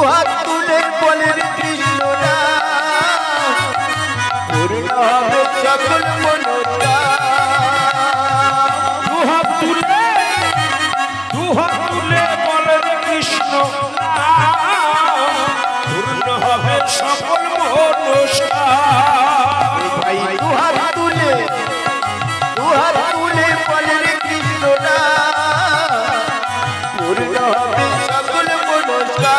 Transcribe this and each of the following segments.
দুহাত তুলে বলেন কৃষ্ণ নাম পূর্ণ হবে সকল মনোকামনা। দুহাত তুলে বলেন কৃষ্ণ পূর্ণ হবে সকল মনস্কামনা। ভাই দুহাত তুলে বলেন কৃষ্ণ নাম পূর্ণ হবে সকল মনোকামনা।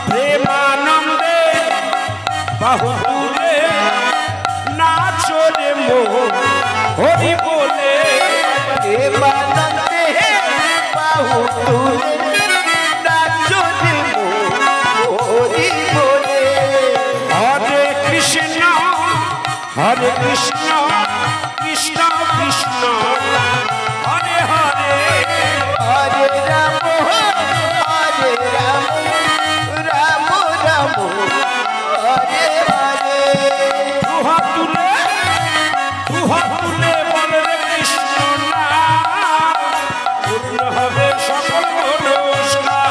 প্রেমানন্দে বাহু তুলে নাচো রে মোহন হরি বলে। প্রেমানন্দে বাহু তুলে নাচো রে মোহন হরি বলে। হরে কৃষ্ণ কৃষ্ণ কৃষ্ণ হরে হরে হরে রাম রাম রাম হরে হরে। দুহাত তুলে বলে কৃষ্ণ নাম পূর্ণ হবে সকল মনস্কামনা।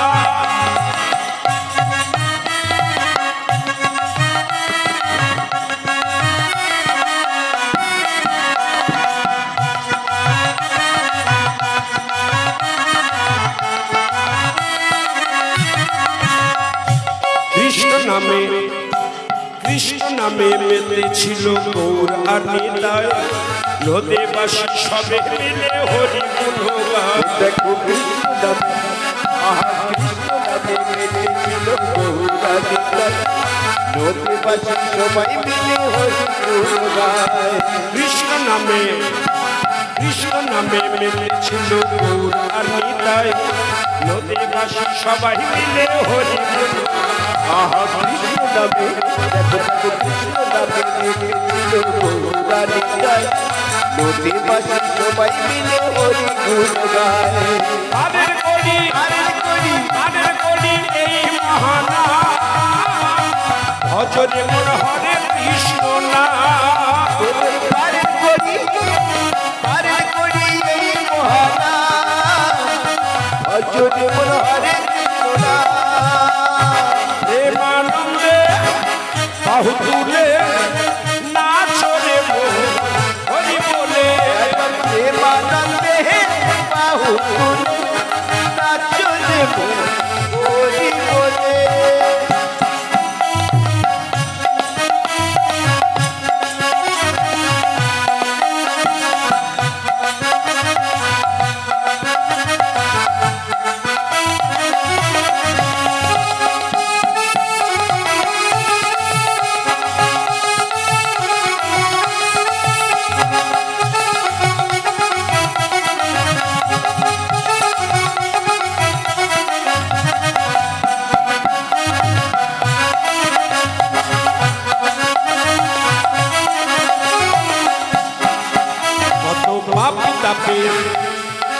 কৃষ্ণ নামে মেতেছিল গৌর আর নিতাই নদীবাসী সবে মিলে হরি গুণগান। দেখো কৃষ্ণ নামে কৃষ্ণ নামে মেতেছিল গৌরা নিতাই নদীবাসী সবাই মিলে হরি গুণ গায়। কৃষ্ণ নামে মেতেছিল গৌর আর নিতাই নদীবাসী সবাই মিলে হরি গুণ। কৃষ্ণ নামে দেখো কৃষ্ণ নামে মেতেছিল গৌরা নিতাই নদীবাসী সবাই মিলে হরি গুণ গায়। আদের করি এই মহানা ভজরে মোর হরে কৃষ্ণ নাম। পারের করি এই মহানা ভজরে মোর হরে কৃষ্ণ নাম। প্রেমানন্দে বাহু তুলে নাচো রে মোহন হরি বলে। প্রেমানন্দে বাহু তুলে নাচো রে মোহন হরি বলে।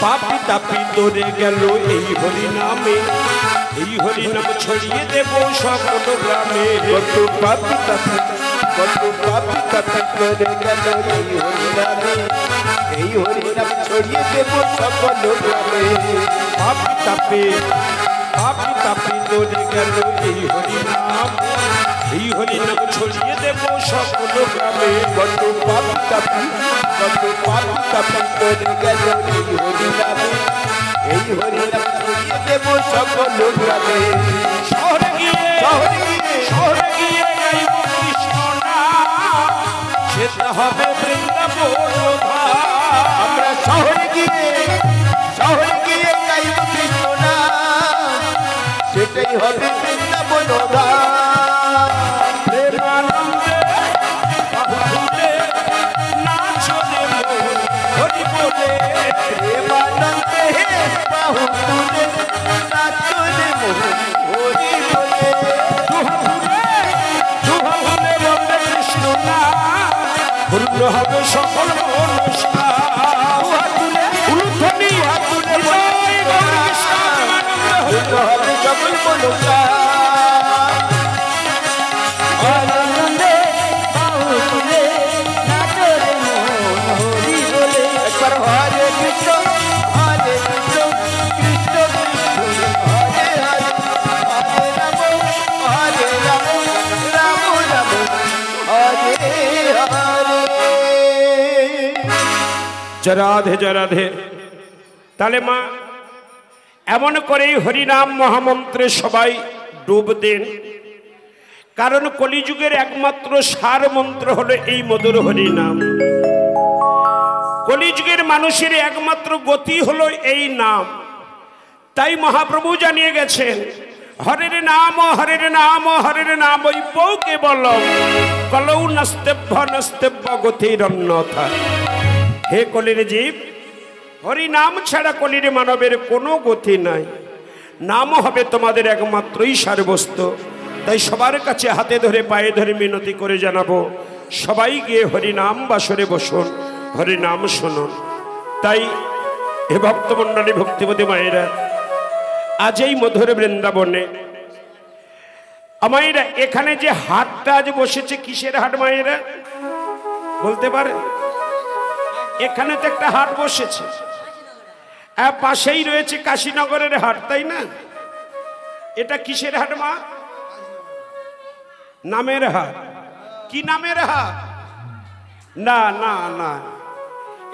পাপি তাপি দৌড়ে গেল এই হরি নামে, এই হরি নাম ছড়িয়ে দেব সকল গ্রামে। কত পাপি তাপি দৌড়ে গেল এই হরি নামে, এই হরি নাম ছড়িয়ে দেব সকল গ্রামে। পাপি তাপি দৌড়ে গেল এই হরি নাম, এই হরি নাম ছড়িয়ে দেব সকল গ্রামে। কত পাপি তাপি দৌড়ে গেল এই হরি নামে, এই হরি নাম ছড়িয়ে দেব সকল গ্রামে। শহরে গিয়ে গাইব কৃষ্ণ নাম, সেটা হবে বৃন্দাবন ধাম। আমরা শহরে গিয়ে গাইব কৃষ্ণ নাম, সেটাই হবে বৃন্দাবন ধাম। প্রেমানন্দে বাহু তুলে নাচো রে মোহন হরি বলে। প্রেমানন্দে বাহু তুলে নাচো রে মোহন হরি বলে। দুহা ভুলে বলতে কৃষ্ণ নাম, পূর্ণ হবে সকল মনস্কামনা। উলুধ্বনি হাত তুলে জয় গৌর কৃষ্ণ প্রেমানন্দে হবে সকল মনোকামনা। আনন্দে বাহু তুলে নাচো রে মোহন হরি বলে। একবার হরে কৃষ্ণ কৃষ্ণ কৃষ্ণ হরে হরে, জরাধে জরাধে। তাহলে মা এমন করেই হরিনাম মহামন্ত্রে সবাই ডুব দেন, কারণ কলিযুগের একমাত্র সার মন্ত্র হলো এই মধুর হরিনাম। কলিযুগের মানুষের একমাত্র গতি হলো এই নাম। তাই মহাপ্রভু জানিয়ে গেছেন, হরের নাম হরের নাম হরের নাম ওই বউকে বল কলৌ নস্তেভ্য নস্তেভ্য গতির অন্যথা। হে কলির জীব, হরি নাম ছাড়া কলির মানবের কোনো গতি নাই। নাম হবে তোমাদের একমাত্রই সারবস্তু। তাই সবার কাছে হাতে ধরে পায়ে ধরে মিনতি করে জানাবো, সবাই গিয়ে হরিনাম বাসরে বসুন, হরিনাম শুনুন। তাই হে ভক্তমণ্ডলী, ভক্তিপতি মায়েরা, আজ এই মধুর বৃন্দাবনে মায়েরা, এখানে যে হাটটা আজ বসেছে, কিসের হাট মায়েরা বলতে পারে? এখানে তো একটা হাট বসেছে, পাশেই রয়েছে কাশীনগরের হাট, তাই না? এটা কিসের হাট মা? নামের হাট। কি নামের হাট? না না না,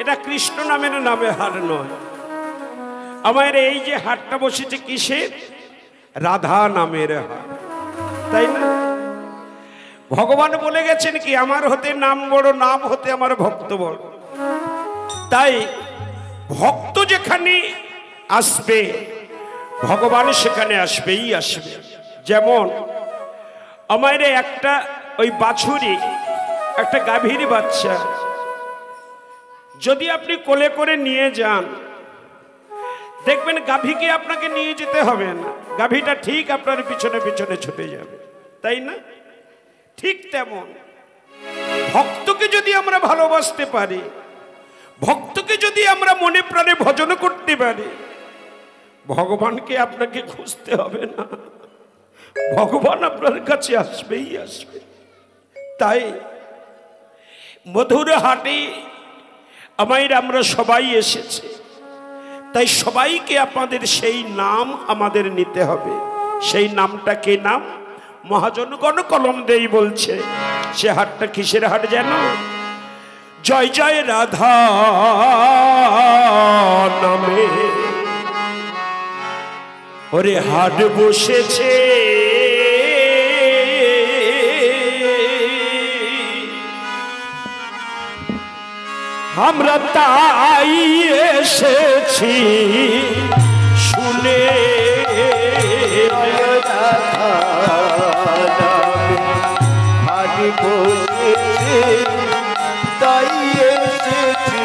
এটা কৃষ্ণ নামের হাট নয়। আমার এই যে হাটটা বসেছে কিসের? রাধা নামের হাট, তাই না? ভগবান বলে গেছেন কি, আমার হতে নাম বড়, নাম হতে আমার ভক্ত বড়। তাই ভক্ত যেখানে আসবে, ভগবান সেখানে আসবেই আসবে। যেমন আমার একটা ওই বাছুরি, একটা গাভীর বাচ্চা যদি আপনি কোলে করে নিয়ে যান, দেখবেন গাভীকে আপনাকে নিয়ে যেতে হবে না, গাভীটা ঠিক আপনার পিছনে পিছনে ছুটে যাবে, তাই না? ঠিক তেমন ভক্তকে যদি আমরা ভালোবাসতে পারি, ভক্তকে যদি আমরা মনে প্রাণে ভজন করতে পারি, ভগবানকে আপনাকে খুঁজতে হবে না, ভগবান আপনার কাছে আসবেই আসবে। তাই মধুর হাটে আমরা সবাই এসেছি, তাই সবাইকে আপনাদের সেই নাম আমাদের নিতে হবে। সেই নামটা কি নাম? মহাজনগণ কলম দেই বলছে, সে হাটটা কিসের হাট যেন? জয় জয় রাধা নামে ওরে হাট বসেছে, আমরা তাই এসেছি শুনে। হাট বসেছে তাই এসেছি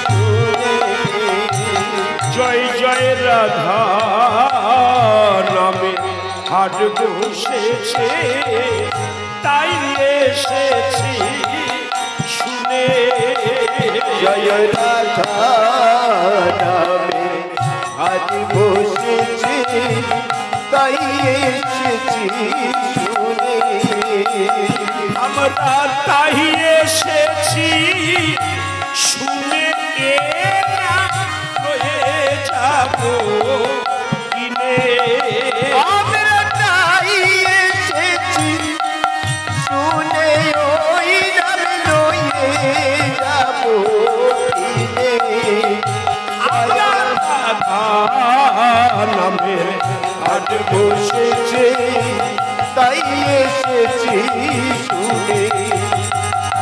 শুনে। জয় জয় রাধা নামে হাট বসেছে তাই এসেছি শুনে। জয় রাধা নামে হাট বসেছে তাই এসেছি শুনে। আমরা তাই এসেছি শুনে, না রয়ে যাব কিনে। আমরা তাই এসেছি শুনে, ওই নাম লয়ে যাব কিনে। আমরা রাধা নামে হাট বসেছে তাই এসেছি শুনে।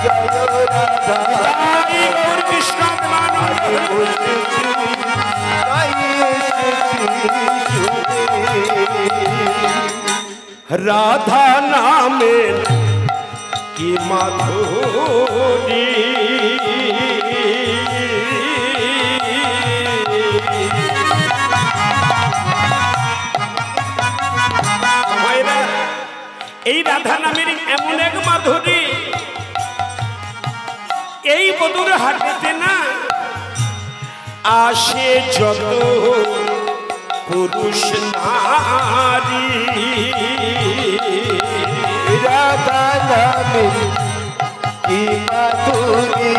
জয় রাধা কৃষ্ণ বসেছি তাই এসেছি শুনে। রাধা নামের কি মাধুরী, এই রাধা নামের এমন এক মাধুরী, এই মধুর হাটেতে না আসে যত পুরুষ নারী। রাধা নামে কি মাধুরী,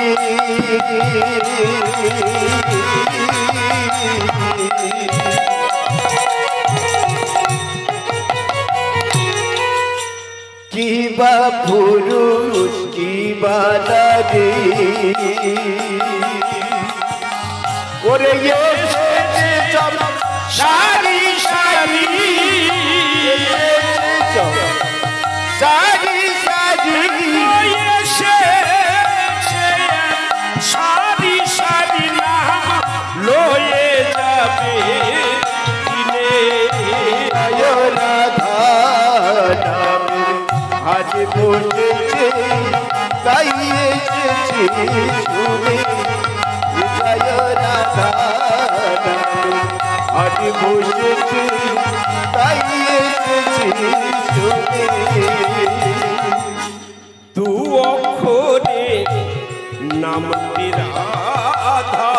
কি বা পুরুষ কি বা নারী। ওরে এসেছে সব সারি সারি সারি সারি এসেছে সারি সারি নাম লয়ে যাবে দিনে রাধা নামে আজ বসেছে তাই এসেছি শুনে জয় রাধা নামে আজ বসেছে তাই এসেছি শুনে তু অক্ষরে নামটি রাধা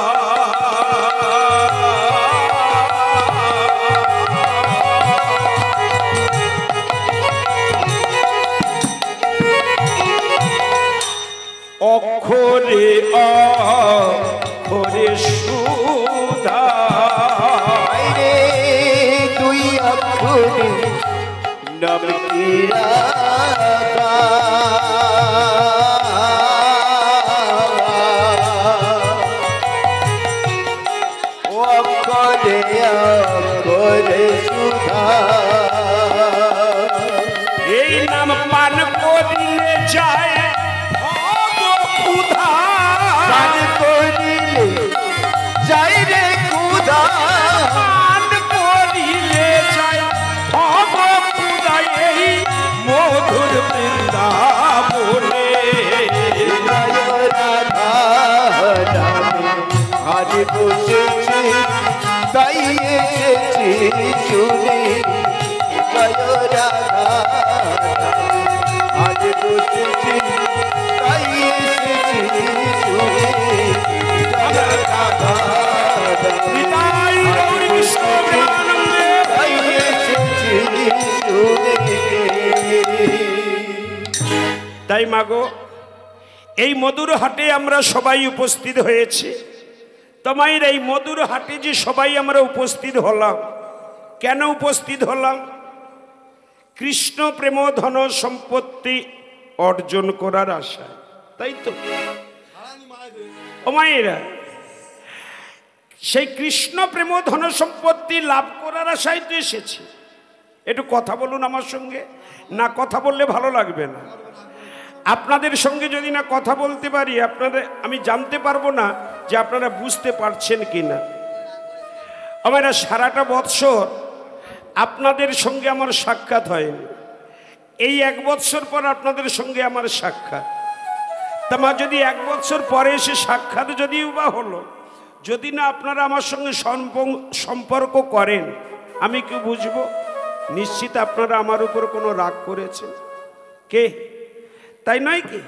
অক্ষরে অক্ষরে সুধা রে দুই অক্ষরে নাম কি রাধা অক্ষরে অক্ষরে সুধা এই নাম পান করিলে যায় ক্ষুধা পান করিলে যাই রে ক্ষুধা পান করিলে যায় ক্ষুধা এই মধুর বৃন্দাবনে জয় রাধা নামে আজ বসেছি তাই এসেছি শুনে জয় রাধা নামে আজ বসেছি তাই এসেছি শুনে জয় রাধা নিতাই গৌর কৃষ্ণ প্রেমানন্দে। তাই এসেছি শুনে তাই মাগো এই মধুর হাটে আমরা সবাই উপস্থিত হয়েছি। তোমার এই মধুর হাটে যে সবাই আমরা উপস্থিত হলাম, কেন উপস্থিত হলাম? কৃষ্ণ প্রেম ধন সম্পত্তি অর্জন করার আশায়, তাই তো ও মায়েরা? সেই কৃষ্ণ প্রেম ধন সম্পত্তি লাভ করার আশায় তো এসেছি। একটু কথা বলুন আমার সঙ্গে, না কথা বললে ভালো লাগবে না। আপনাদের সঙ্গে যদি না কথা বলতে পারি, আপনাদের আমি জানতে পারবো না যে আপনারা বুঝতে পারছেন কি না। আমার সারাটা বৎসর আপনাদের সঙ্গে আমার সাক্ষাৎ হয়নি, এই 1 বৎসর পর আপনাদের সঙ্গে আমার সাক্ষাৎ। তা যদি 1 বৎসর পরে এসে সাক্ষাৎ যদিও বা হলো, যদি না আপনারা আমার সঙ্গে সম্পর্ক করেন, আমি কি বুঝবো? নিশ্চিত আপনারা আমার উপর কোনো রাগ করেছেন, কে? তাই নয় কি?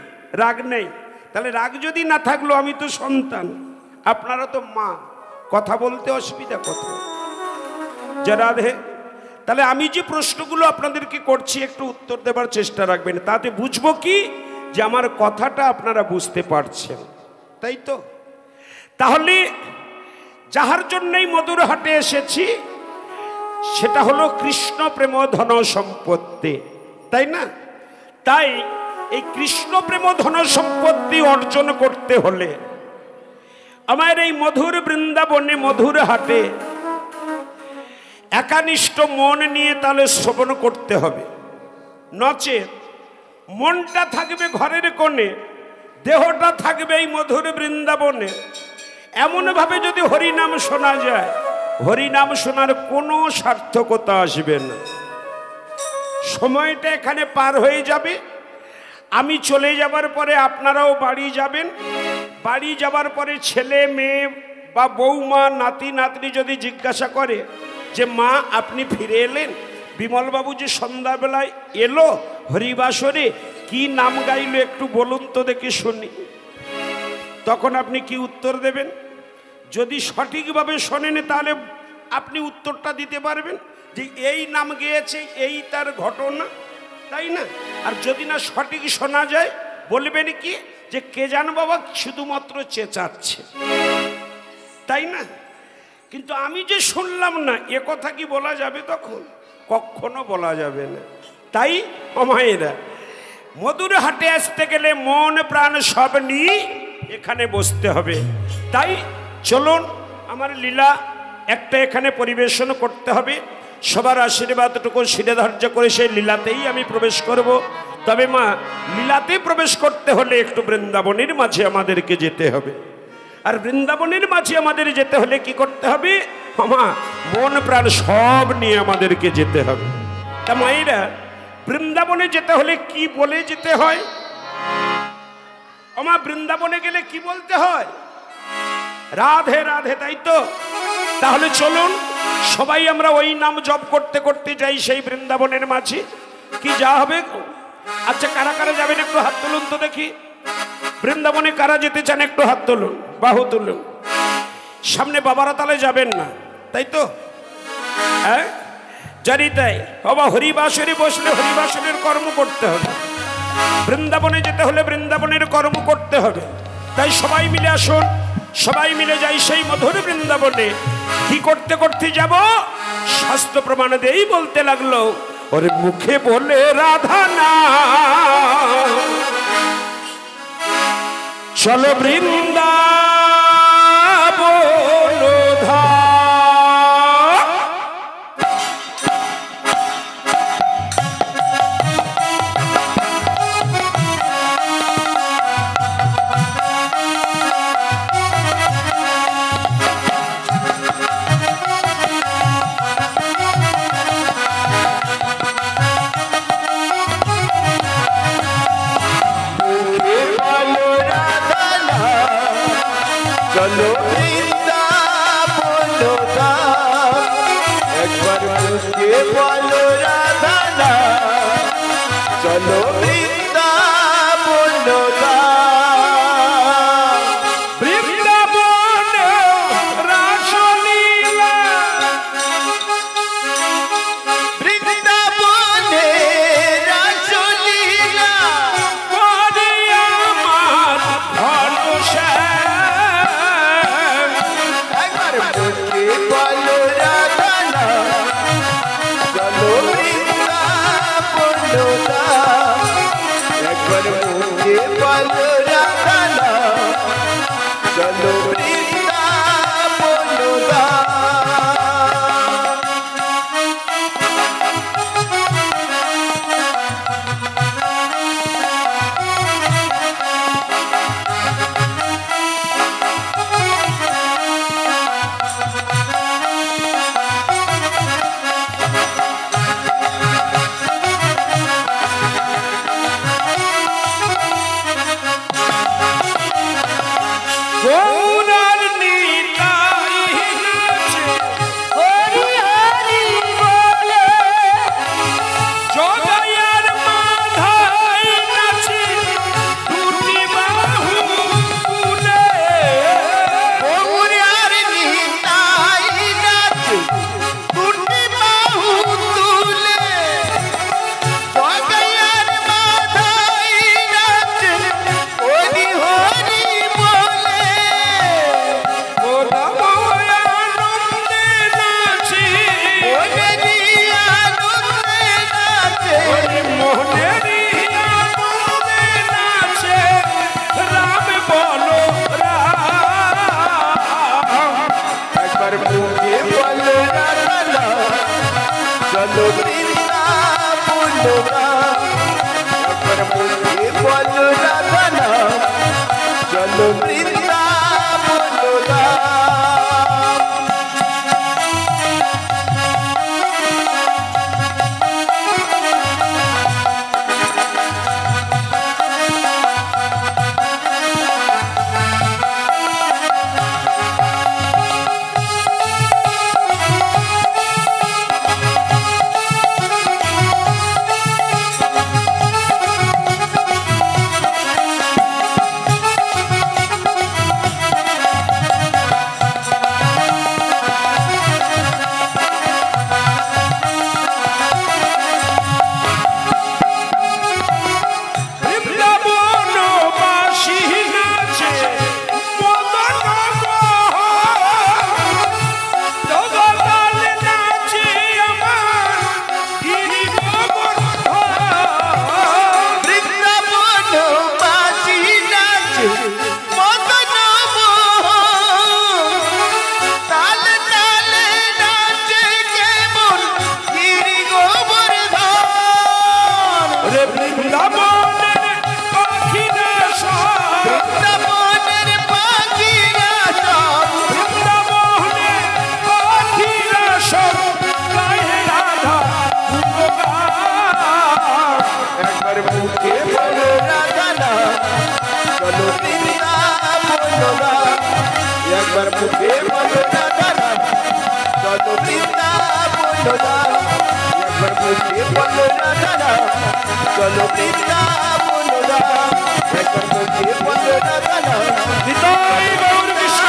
রাগ নেই, তাহলে রাগ যদি না থাকলো, আমি তো সন্তান, আপনারা তো মা, কথা বলতে অসুবিধা কোথায়? রাধে, তাহলে আমি যে প্রশ্নগুলো আপনাদেরকে করছি একটু উত্তর দেবার চেষ্টা রাখবেন, তাতে বুঝবো কি যে আমার কথাটা আপনারা বুঝতে পারছেন, তাই তো? তাহলে যাহার জন্যই মধুর হাটে এসেছি সেটা হলো কৃষ্ণ প্রেম ধন সম্পত্তি, তাই না? তাই এই কৃষ্ণ প্রেম ধন সম্পত্তি অর্জন করতে হলে আমার এই মধুর বৃন্দাবনে মধুর হাটে একানিষ্ঠ মন নিয়ে তাহলে শ্রবণ করতে হবে। নচেত মনটা থাকবে ঘরের কোণে, দেহটা থাকবে এই মধুর বৃন্দাবনে। এমনভাবে যদি হরিনাম শোনা যায়, হরিনাম শোনার কোনো সার্থকতা আসবে না। সময়টা এখানে পার হয়ে যাবে, আমি চলে যাবার পরে আপনারাও বাড়ি যাবেন। বাড়ি যাবার পরে ছেলে মেয়ে বা বৌমা নাতি নাতনি যদি জিজ্ঞাসা করে যে মা আপনি ফিরে এলেন, বিমলবাবু যে সন্ধ্যাবেলায় এলো হরিবাসরে, কি নাম গাইলো একটু বলুন তো দেখি শুনি, তখন আপনি কি উত্তর দেবেন? যদি সঠিকভাবে শোনেন তাহলে আপনি উত্তরটা দিতে পারবেন যে এই নাম গেয়েছে, এই তার ঘটনা, তাই না? আর যদি না সঠিক শোনা যায়, বলবেন কি যে কে জান বাবা শুধুমাত্র চেঁচাচ্ছে, তাই না? কিন্তু আমি যে শুনলাম না, এ কথা কি বলা যাবে? তখন কখনো বলা যাবে না। তাই মায়েরা, মধুর হাটে আসতে গেলে মন প্রাণ সব নিয়ে এখানে বসতে হবে। তাই চলুন আমার লীলা একটা এখানে পরিবেশন করতে হবে, সবার আশীর্বাদটুকু শিরে ধার্য করে সেই লীলাতেই আমি প্রবেশ করব। তবে মা, লীলাতে প্রবেশ করতে হলে একটু বৃন্দাবনের মাঝে আমাদেরকে যেতে হবে। আর বৃন্দাবনের মাঝে আমাদের যেতে হলে কি করতে হবে মা? মন প্রাণ সব নিয়ে আমাদেরকে যেতে হবে। তা মায়েরা, বৃন্দাবনে যেতে হলে কি বলে যেতে হয়? আমা বৃন্দাবনে গেলে কি বলতে হয়? রাধে রাধে, তাই তো? তাহলে চলুন সবাই আমরা ওই নাম জপ করতে করতে যাই সেই বৃন্দাবনের মাঝে। কি যা হবে? আচ্ছা, কারা কারা যাবেন একটু হাত তুলুন তো দেখি। বৃন্দাবনে কারা যেতে চান একটু হাত তুলুন, বাহু তুলুন। সামনে বাবারা তালে যাবেন না, তাই তো? হ্যাঁ, জানি তাই। বাবা, হরিবাসরে বসলে হরিবাসরের কর্ম করতে হবে, বৃন্দাবনে যেতে হলে বৃন্দাবনের কর্ম করতে হবে। তাই সবাই মিলে আসুন, সবাই মিলে যাই সেই মধুর বৃন্দাবনে। কি করতে করতে যাব? শাস্ত্র প্রমাণ দেই বলতে লাগলো, ওরে মুখে বলে রাধা না, চলো বৃন্দাবন ধাম। চলো বৃন্দাবন ধাম, একবার মুখে বলো রাধা নাম। চলো বৃন্দাবন ধাম, বৃন্দাবন রাসলীলা, বৃন্দাবনে রাসলীলা করে আমার ধনশ্যাম। একবার মুখে বলো রাধা নাম। চলো বৃন্দাবন ধাম, একবার মুখে বলো রাধা নাম। চলো বৃন্দাবন ধাম। গৌরার নিতাই নাচে, হরি হরি বলে জগাইয়ার মাধাই নাচে, দুটি বাহু তুলে। গৌরার নিতাই নাচে, দুটি বাহু তুলে। জগাইয়ার মাথায় নাচে, হরি হরি বলে। গোদাময় আনন্দে নাচে, ওদেরই আনন্দে নাচে। ওরে মোহনেরই আনন্দে নাচে, রাম বলো রাম। একবার মুখে বলো রাধা নাম, চলো বৃন্দাবন ধাম। একবার মুখে বলো রাধা নাম, চলো বৃন্দাবন ধাম। করতে বলো রাধা রাম চলো বৃন্দাবন রাম একবার করতে বলো রাধা রাম নিতাই গৌর কৃষ্ণ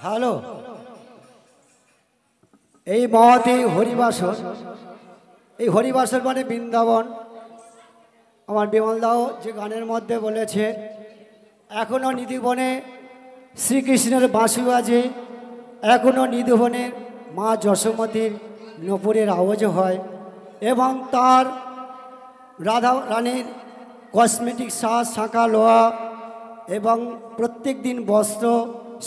হ্যালো, এই মহতি হরিবাসর, এই হরিবাসর মানে বৃন্দাবন। আমার বিমলদাও যে গানের মধ্যে বলেছে এখনও নিধিবনে শ্রীকৃষ্ণের বাঁশি বাজে, এখনও নিধিবনে মা যশোমতীর নূপুরের আওয়াজ হয় এবং তার রাধা রানীর কসমেটিক সাজ শাঁখা লোহা এবং প্রত্যেক দিন বস্ত্র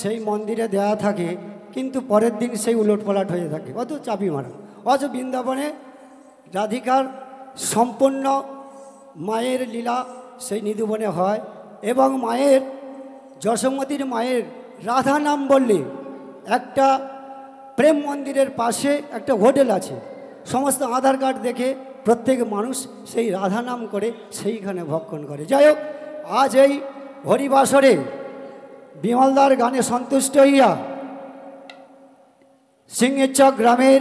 সেই মন্দিরে দেয়া থাকে, কিন্তু পরের দিন সেই উলটপালট হয়ে থাকে, অত চাবি মারা। অথচ বৃন্দাবনে রাধিকার সম্পূর্ণ মায়ের লীলা সেই নিধুবনে হয় এবং মায়ের যশোমতীর মায়ের রাধা নাম বললে একটা প্রেম মন্দিরের পাশে একটা হোটেল আছে, সমস্ত আধার কার্ড দেখে প্রত্যেক মানুষ সেই রাধা নাম করে সেইখানে ভক্ষণ করে। যাই হোক, আজ এই হরিবাসরে বিমলদার গানে সন্তুষ্ট হইয়া সিংহেরচক গ্রামের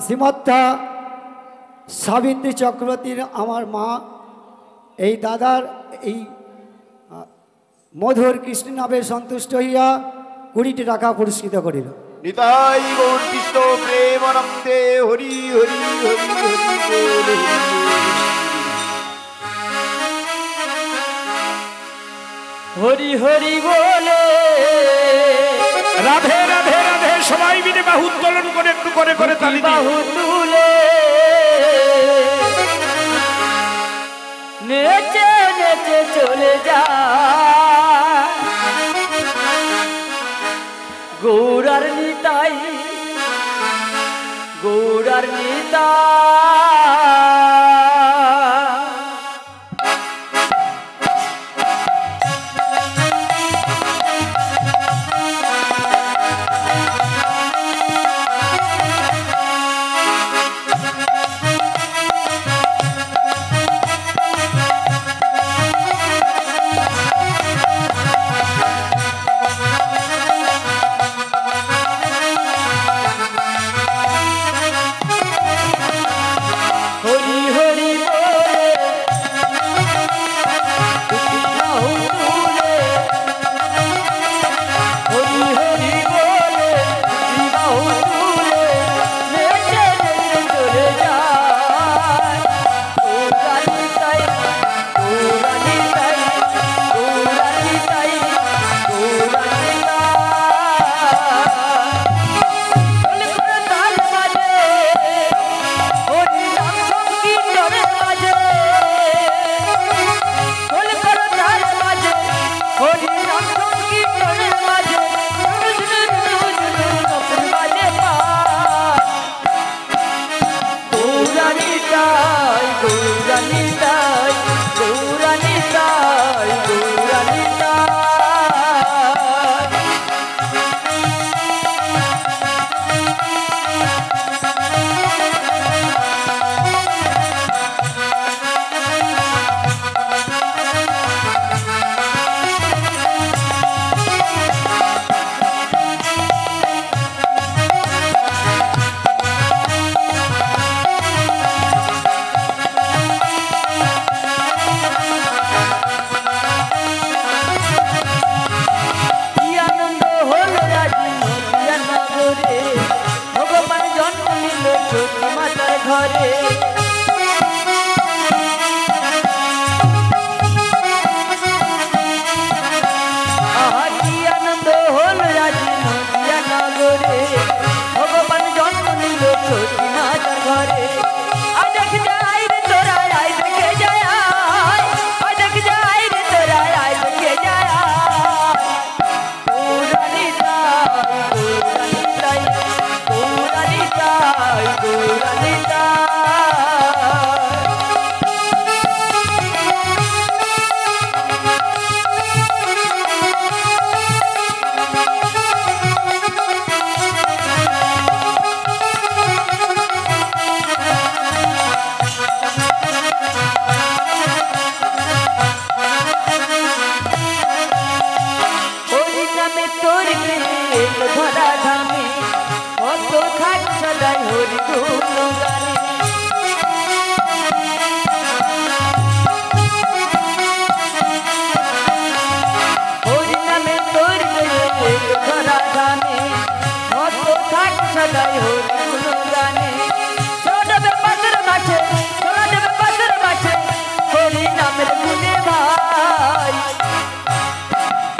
শ্রীমত্তা সাবিত্রী চক্রবর্তীর আমার মা এই দাদার এই মধুর কৃষ্ণ নামে সন্তুষ্ট হইয়া 20টি টাকা পুরস্কৃত করিল। নিতাই গৌর কৃষ্ণ প্রেমানন্দে হরি হরি হরি হরি হরি হরি বলে রাধে রাধে রাধে সবাই মিলে বাহু উত্তোলন করে একটু করে করে তালি দিই। বাহু তুলে নেচে নেচে চলে যা গৌরার নিতাই গৌরার নিতাই। এক ধরা ধামে কত থাক সদাই হরি গুণগানে হরি নামে তোর এক ধরা ধামে কত থাক সদাই হরি গুণগানে চড়বে পাথর মাঠে হরি নামের গুণে ভাই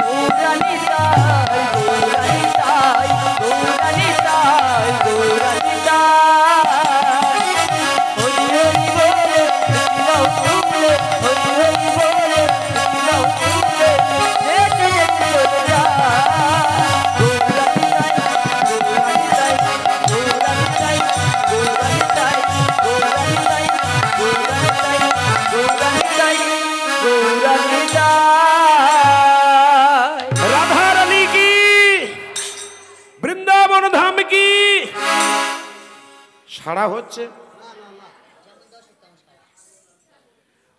গৌরানি তাই গৌরানি তাই গৌরানি তাই গৌরানি তাই হরি হরি বলে নাও তুমলে হরি হরি বলে নাও তুমলে যেতে যেতে চলে যা গৌরানি তাই গৌরানি তাই গৌরানি তাই গৌরানি তাই গৌরানি তাই গৌরানি তাই গৌরানি তাই রাধা রানী কি, বৃন্দাবন ধাম কি। সাড়া হচ্ছে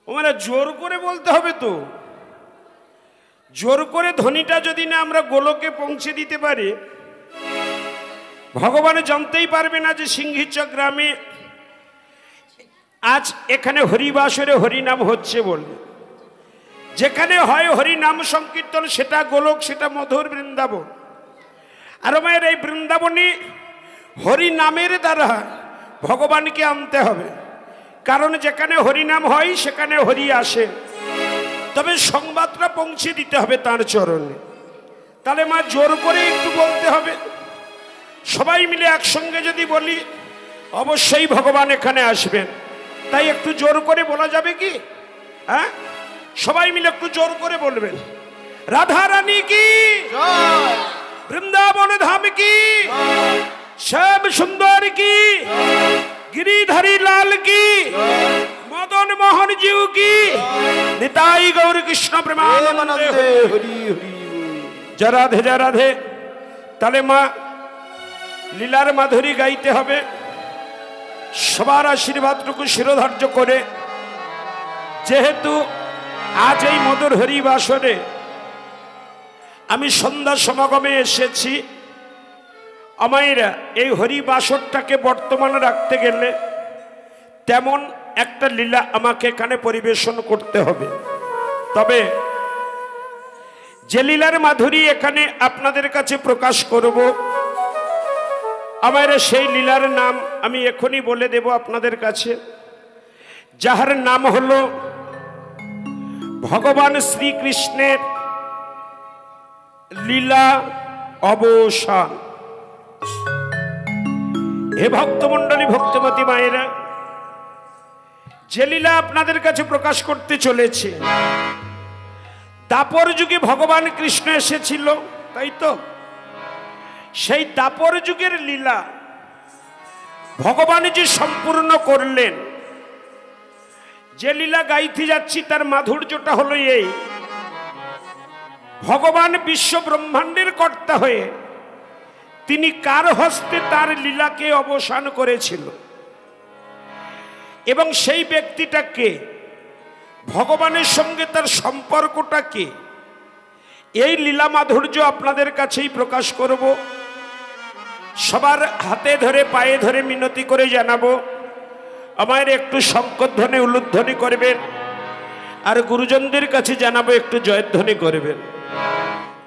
ও মানে জোর করে বলতে হবে তো। জোর করে ধ্বনিটা যদি না আমরা গোলকে পৌঁছে দিতে পারি, ভগবান জানতেই পারবে না যে সিংহিচক গ্রামে আজ এখানে হরিবাসরে হরিনাম হচ্ছে বলে। যেখানে হয় হরিনাম সংকীর্তন সেটা গোলক, সেটা মধুর বৃন্দাবন। আর মায়ের এই বৃন্দাবনে হরিনামের দ্বারা ভগবানকে আনতে হবে, কারণ যেখানে হরিনাম হয় সেখানে হরি আসে। তবে সংবাদটা পৌঁছে দিতে হবে তার চরণে। তাহলে মা জোর করে একটু বলতে হবে। সবাই মিলে একসঙ্গে যদি বলি অবশ্যই ভগবান এখানে আসবেন। তাই একটু জোর করে বলা যাবে কি? হ্যাঁ, সবাই মিলে একটু জোর করে বলবেন, রাধা রানী কি, বৃন্দাবন ধাম কি, শ্যাম সুন্দর কি, गिरिधारी लाल की, मदन मोहन जीव की, निताई गौर कृष्ण प्रेमानंदे हरि हरि। जय राधे जय राधे। ताले मा लीलार माधुरी गाइते हबे। सबार आशीर्वादटुकु शिरोधार्य करे जेहेतु आज এই মধুর হরি বাসরে আমি সন্ধ্যা সমাগমে এসেছি। আমায়রা এই হরি বাসরটাকে বর্তমানে রাখতে গেলে তেমন একটা লীলা আমাকে এখানে পরিবেশন করতে হবে। তবে যে লীলার মাধুরী এখানে আপনাদের কাছে প্রকাশ করব, আমায়রা সেই লীলার নাম আমি এখনই বলে দেব আপনাদের কাছে, যাহার নাম হলো ভগবান শ্রীকৃষ্ণের লীলা অবসান। হে ভক্তমণ্ডলী, ভক্তমতী মায়েরা, যে লীলা আপনাদের কাছে প্রকাশ করতে চলেছে, দাপর যুগে ভগবান কৃষ্ণ এসেছিল, তাই তো? সেই দাপর যুগের লীলা ভগবান যে সম্পূর্ণ করলেন, যে লীলা গাইতে যাচ্ছি তার মাধুর্যটা হলো এই, ভগবান বিশ্ব ব্রহ্মাণ্ডের কর্তা হয়ে তিনি কার হস্তে তার লীলাকে অবসান করেছিল এবং সেই ব্যক্তিটাকে, ভগবানের সঙ্গে তার সম্পর্কটা কি, এই লীলা মাধুর্য আপনাদের কাছেই প্রকাশ করব। সবার হাতে ধরে পায়ে ধরে মিনতি করে জানাবো, আমায় একটু শঙ্করধ্বনি উলুধ্বনি করবেন, আর গুরুজনদের কাছে জানাবো একটু জয়ধ্বনি করবেন।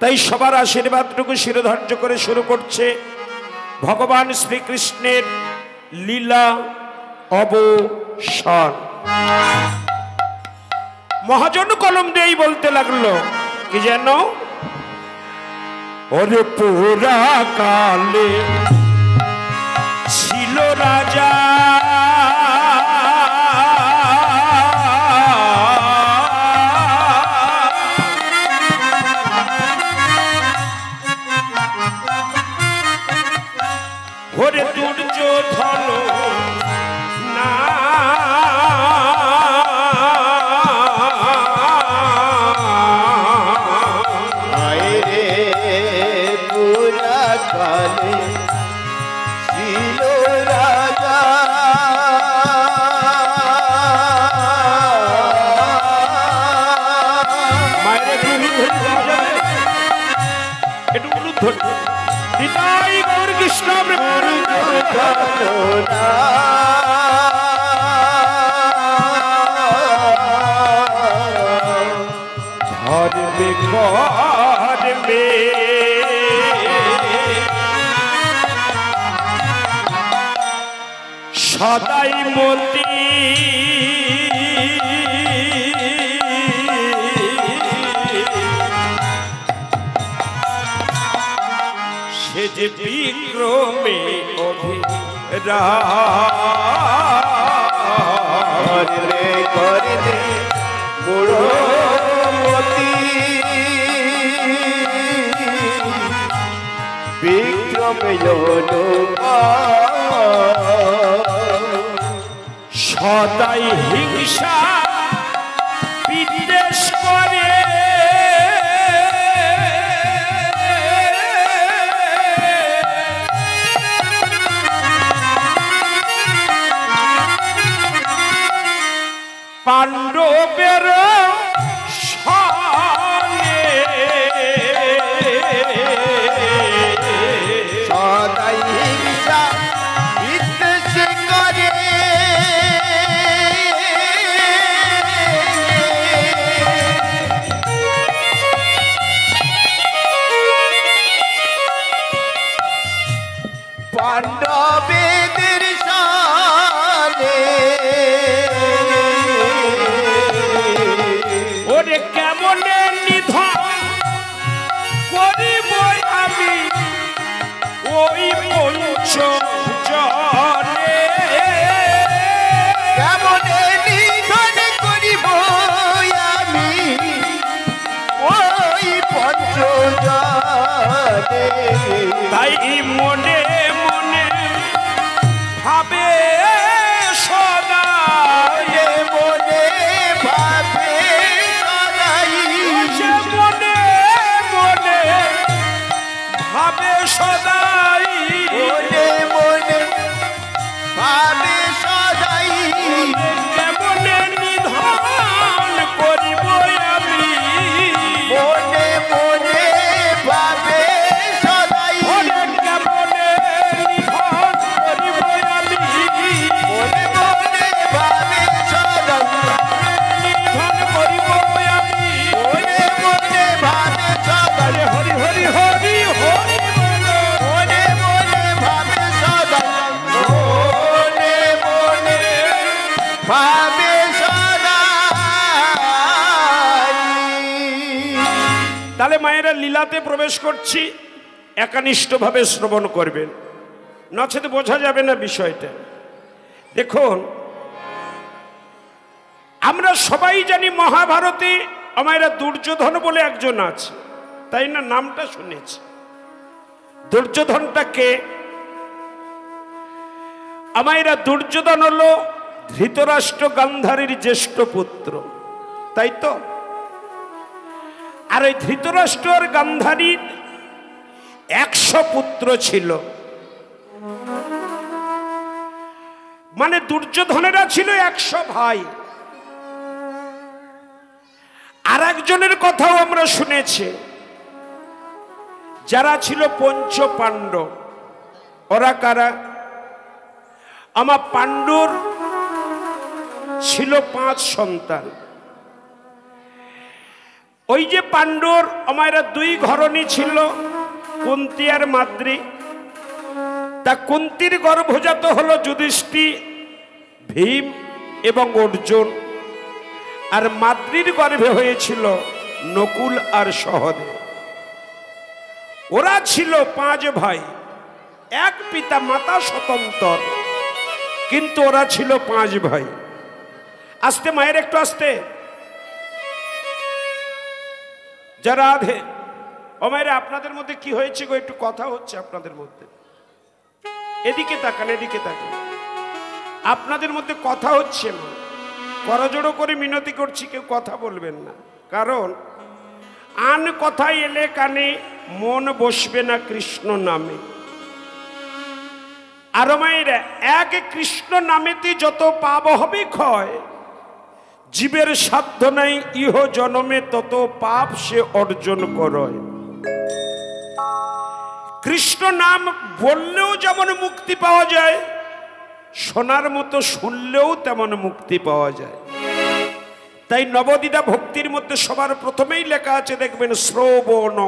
তাই সবার আশীর্বাদটুকু শিরোধার্য করে শুরু করছে ভগবান শ্রীকৃষ্ণের লীলা অবসান। মহাজন কলম দিয়েই বলতে লাগলো কি যেন, ওরে পুরা কালে ছিল রাজা, ওরে দুর্যোধন না রে পুরা কালে ছিল রাজা, মায়ের একটু উলুধ্বনি, নিতাই গৌর কৃষ্ণ ধর্মে কর্মে সদাই মতি সে যে বিক্রমে রে করে দে বুড়োমতি বিক্রমে সদাই হিংসা বিদ্বেষ করে পাণ্ডবের সঙ্গে সদাই হিংসা বিদ্বেষ করে পাণ্ডবেদের সালে ওরে কেমনে নিধন করিব আমি ওই পঞ্চ জনে কেমনে নিধন করিব আমি ওই পঞ্চজনে তাই মনে মনে ভাবে সদা মনে ভাবে সদাই সে মনে মনে ভাবে সদাই মনে মনে ভাবে সদাই কেমনে নিধন করিব আমি মনে মনে ভাবে সদাই ওরে কেমনে নিধন করিব আমি মনে মনে ভাবে সদাই নিধন করিব আমি মনে মনে ভাবে সদাই হরি হরি হরি হরি মনে মনে ভাবে সদাই মনে মনে ভাবে সদাই তাহলে মায়েরা লীলাতে প্রবেশ করছি, একানিষ্ঠভাবে শ্রবণ করবেন, নচেত বোঝা যাবে না বিষয়টা। দেখুন, আমরা সবাই জানি মহাভারতে আমারা দুর্যোধন বলে একজন আছে, তাই না? নামটা শুনেছি। দুর্যোধনটা কে? আমারা দুর্যোধন হলো ধৃতরাষ্ট্র গান্ধারীর জ্যেষ্ঠ পুত্র, তাই তো? আর ওই ধৃতরাষ্ট্র আর গান্ধারীর 100 পুত্র ছিল, মানে দুর্যোধনেরা ছিল 100 ভাই। আর একজনের কথাও আমরা শুনেছি, যারা ছিল পঞ্চ পাণ্ডব। ওরা কারা? আমার পাণ্ডুর ছিল 5 সন্তান। ওই যে পাণ্ডুর আমারা 2 ঘরণী ছিল, কুন্তী আর মাদ্রী। তা কুন্তীর গর্ভজাত হলো যুধিষ্ঠির, ভীম এবং অর্জুন। আর মাদ্রীর গর্ভে হয়েছিল নকুল আর সহদেব। ওরা ছিল 5 ভাই, এক পিতা মাতা স্বতন্ত্র, কিন্তু ওরা ছিল 5 ভাই। আস্তে মায়ের, একটু আস্তে। যারা আধে ও মায়েরা, আপনাদের মধ্যে কি হয়েছে গো? একটু কথা হচ্ছে আপনাদের মধ্যে। এদিকে তাকান, এদিকে তাকান। আপনাদের মধ্যে কথা হচ্ছে না। করজোড়ো করে মিনতি করছি, কেউ কথা বলবেন না, কারণ আন কথা এলে কানে মন বসবে না কৃষ্ণ নামে। আর মায়েরা, এক কৃষ্ণ নামেতে যত পাপ হবে ক্ষয়, জীবের সাধ্য নাই ইহ জনমে তত পাপ সে অর্জন করয়। কৃষ্ণ নাম বললেও যেমন মুক্তি পাওয়া যায়, শোনার মতো শুনলেও তেমন মুক্তি পাওয়া যায়। তাই নবদ্বীপা ভক্তির মধ্যে সবার প্রথমেই লেখা আছে, দেখবেন শ্রবণ,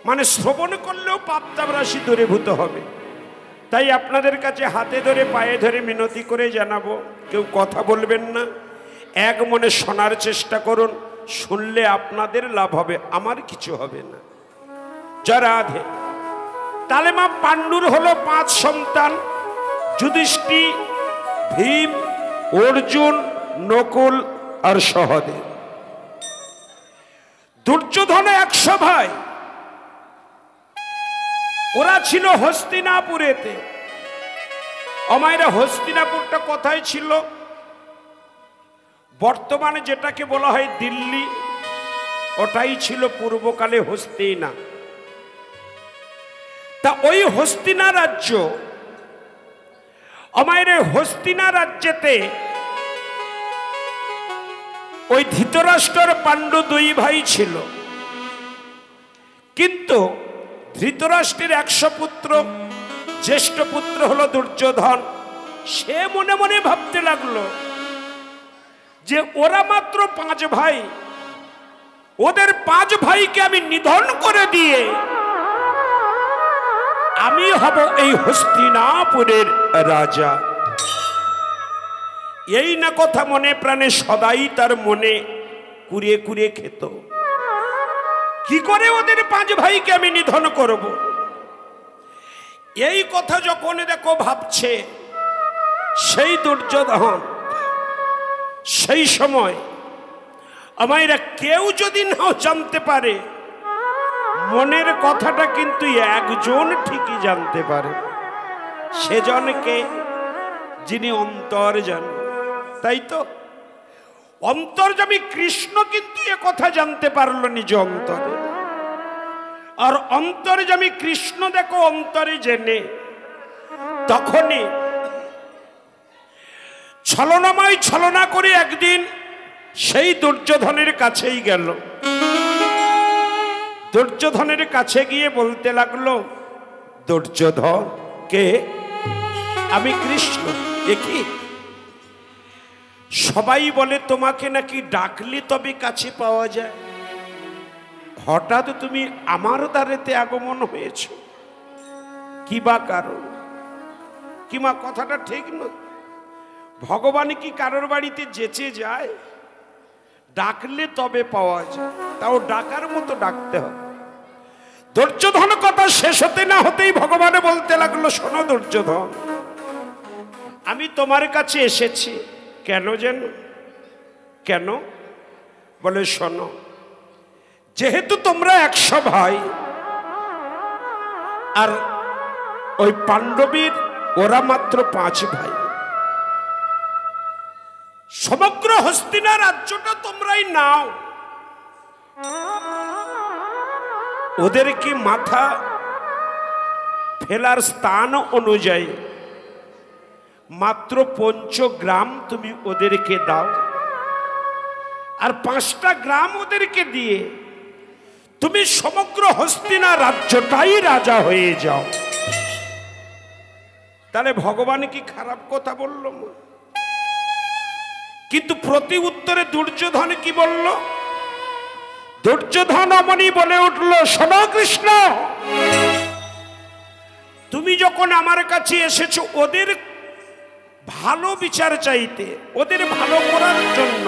মানে শ্রবণ করলেও পাপ-তাপ রাশি দূরীভূত হবে। তাই আপনাদের কাছে হাতে ধরে পায়ে ধরে মিনতি করে জানাবো, কেউ কথা বলবেন না, এক মনে শোনার চেষ্টা করুন। শুনলে আপনাদের লাভ হবে, আমার কিছু হবে না। জয় রাধে। তাহলে মা পাণ্ডুর হলো 5 সন্তান, যুধিষ্ঠির, ভীম, অর্জুন, নকুল আর সহদেব। দুর্যোধন 100 ভাই, ওরা ছিল হস্তিনাপুরেতে। আমায়রা হস্তিনাপুরটা কোথায় ছিল? বর্তমানে যেটাকে বলা হয় দিল্লি, ওটাই ছিল পূর্বকালে হস্তিনা। তা ওই হস্তিনা রাজ্য, আমাদের হস্তিনা রাজ্যেতে ওই ধৃতরাষ্ট্রের পাণ্ডু 2 ভাই ছিল। কিন্তু ধৃতরাষ্ট্রের 100 পুত্র, জ্যেষ্ঠ পুত্র হলো দুর্যোধন। সে মনে মনে ভাবতে লাগলো যে ওরা মাত্র 5 ভাই, ওদের 5 ভাইকে আমি নিধন করে দিয়ে আমি হব এই হস্তিনাপুরের রাজা। এই না কথা মনে প্রাণে সদাই তার মনে কুড়িয়ে কুড়িয়ে খেত, কি করে ওদের 5 ভাইকে আমি নিধন করব। এই কথা যখন দেখো ভাবছে সেই দুর্যোধন, সেই সময় আমায়রা কেউ যদি নাও জানতে পারে, মনের কথাটা কিন্তু একজন ঠিকই জানতে পারে, সেজনকে যিনি অন্তর জানেন। তাই তো অন্তর্যামী কৃষ্ণ কিন্তু এ কথা জানতে পারলো নিজ অন্তরে। আর অন্তর্যামী কৃষ্ণ দেখো অন্তরে জেনে তখনই ছলনাময় ছলনা করে একদিন সেই দুর্যোধনের কাছেই গেল। দুর্যোধনের কাছে গিয়ে বলতে লাগলো, দুর্যোধন কে? আমি কৃষ্ণ। দেখি সবাই বলে তোমাকে নাকি ডাকলে তবে কাছে পাওয়া যায়, হঠাৎ তুমি আমার দ্বারেতে আগমন হয়েছ, কি বা কারণ? কি মা কথাটা ঠিক নয়? ভগবান কি কারোর বাড়িতে যেচে যায়? ডাকলে তবে পাওয়া যায়, তাও ডাকার মতো ডাকতে হবে। দুর্যোধন কথা শেষ হতে না হতেই ভগবান বলতে লাগলো, শোনো দুর্যোধন, আমি তোমার কাছে এসেছি কেন যেন? কেন? বলে শোনো, যেহেতু তোমরা 100 ভাই, আর ওই পাণ্ডবীর ওরা মাত্র 5 ভাই, সমগ্র হস্তিনা রাজ্যটা তোমরাই নাও, ওদেরকে মাথা ফেলার স্থান অনুযায়ী মাত্র 5 গ্রাম তুমি ওদেরকে দাও, আর 5টা গ্রাম ওদেরকে দিয়ে তুমি সমগ্র হস্তিনা রাজ্যটাই রাজা হয়ে যাও। তাহলে ভগবান কি খারাপ কথা বলল? কিন্তু প্রতি উত্তরে দুর্যোধন কি বলল? দুর্যোধন অমনি বলে উঠল, শোনো কৃষ্ণ, তুমি যখন আমার কাছে এসেছো ওদের ভালো বিচার চাইতে, ওদের ভালো করার জন্য,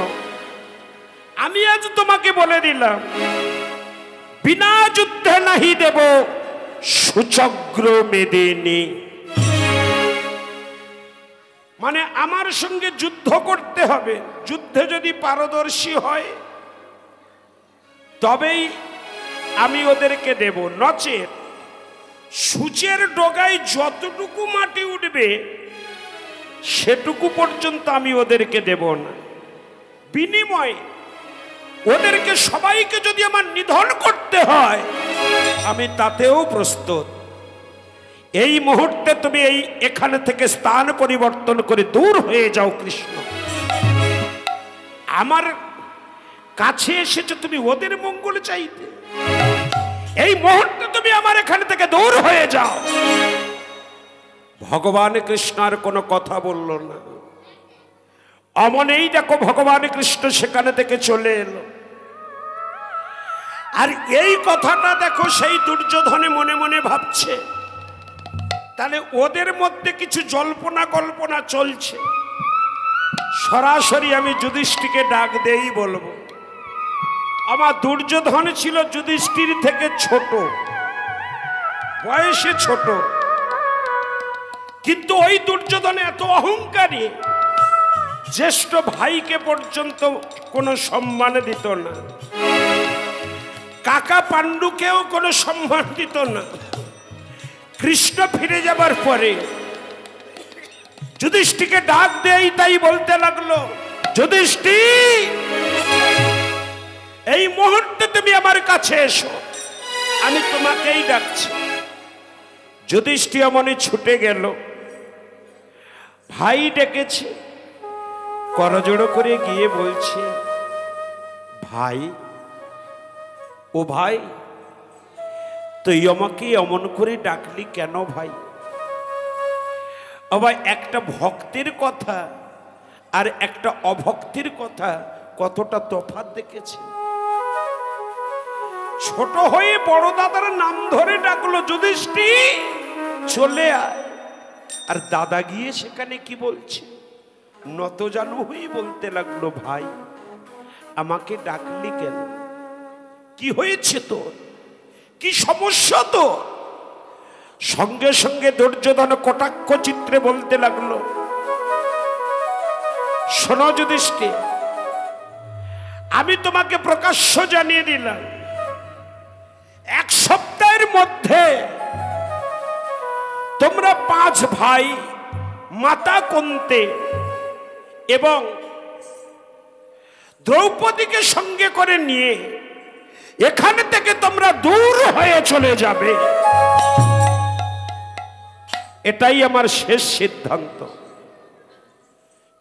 আমি আজ তোমাকে বলে দিলাম, বিনা যুদ্ধে নাহি দেব সুচগ্র মেদিনী। মানে আমার সঙ্গে যুদ্ধ করতে হবে, যুদ্ধে যদি পারদর্শী হয় তবেই আমি ওদেরকে দেব, নচেত সূচের ডগায় যতটুকু মাটি উঠবে সেটুকু পর্যন্ত আমি ওদেরকে দেব না। বিনিময়ে ওদেরকে সবাইকে যদি আমার নিধন করতে হয় আমি তাতেও প্রস্তুত। এই মুহূর্তে তুমি এখানে থেকে স্থান পরিবর্তন করে দূর হয়ে যাও কৃষ্ণ। আমার কাছে এসেছো তুমি ওদের মঙ্গল চাইতে, এই মুহূর্তে তুমি আমার এখান থেকে দূর হয়ে যাও। ভগবান কৃষ্ণ আর কোনো কথা বলল না। অমনেই দেখো ভগবান কৃষ্ণ সেখানে থেকে চলে এলো। আর এই কথাটা দেখো সেই দুর্যোধনে মনে মনে ভাবছে, তাহলে ওদের মধ্যে কিছু জল্পনা কল্পনা চলছে। সরাসরি আমি যুধিষ্ঠিরকে ডাক দেই বলবো। আমার দুর্যোধন ছিল যুধিষ্ঠির থেকে ছোট, বয়সে ছোট, কিন্তু ওই দুর্যোধন এত অহংকারী, জ্যেষ্ঠ ভাইকে পর্যন্ত কোনো সম্মান দিত না, কাকা পাণ্ডুকেও কোনো সম্মান দিত না। কৃষ্ণ ফিরে যাবার পরে যুধিষ্ঠিরকে ডাক দেই, তাই বলতে লাগলো, যুধিষ্ঠির এই মুহূর্তে তুমি আমার কাছে এসো, আমি তোমাকেই ডাকছি। যুধিষ্ঠির মনে ছুটে গেল, ভাই ডেকেছে, করজোড়ো করে গিয়ে বলছে, ভাই, ও ভাই, তুই আমাকে অমন করে ডাকলি কেন ভাই? আবার একটা ভক্তের কথা আর একটা অভক্তির কথা কতটা তফাৎ দেখেছে। ছোট হয়ে বড় দাদার নাম ধরে ডাকলো, যুধিষ্ঠির চলে আয়। আর দাদা গিয়ে সেখানে কি বলছে, নত জানু হয়ে বলতে লাগলো, ভাই আমাকে ডাকলি কেন? কি হয়েছে তোর? কি সমস্যা তোর? সঙ্গে সঙ্গে দুর্যোধন কটাক্ষ চিত্রে বলতে লাগলো, শোনো যুধিষ্ঠির, আমি তোমাকে প্রকাশ্য জানিয়ে দিলাম, এক সপ্তাহের মধ্যে তোমরা 5 ভাই মাতা কুন্তি এবং দ্রৌপদীকে সঙ্গে করে নিয়ে এখান থেকে তোমরা দূর হয়ে চলে যাবে। এটাই আমার শেষ সিদ্ধান্ত।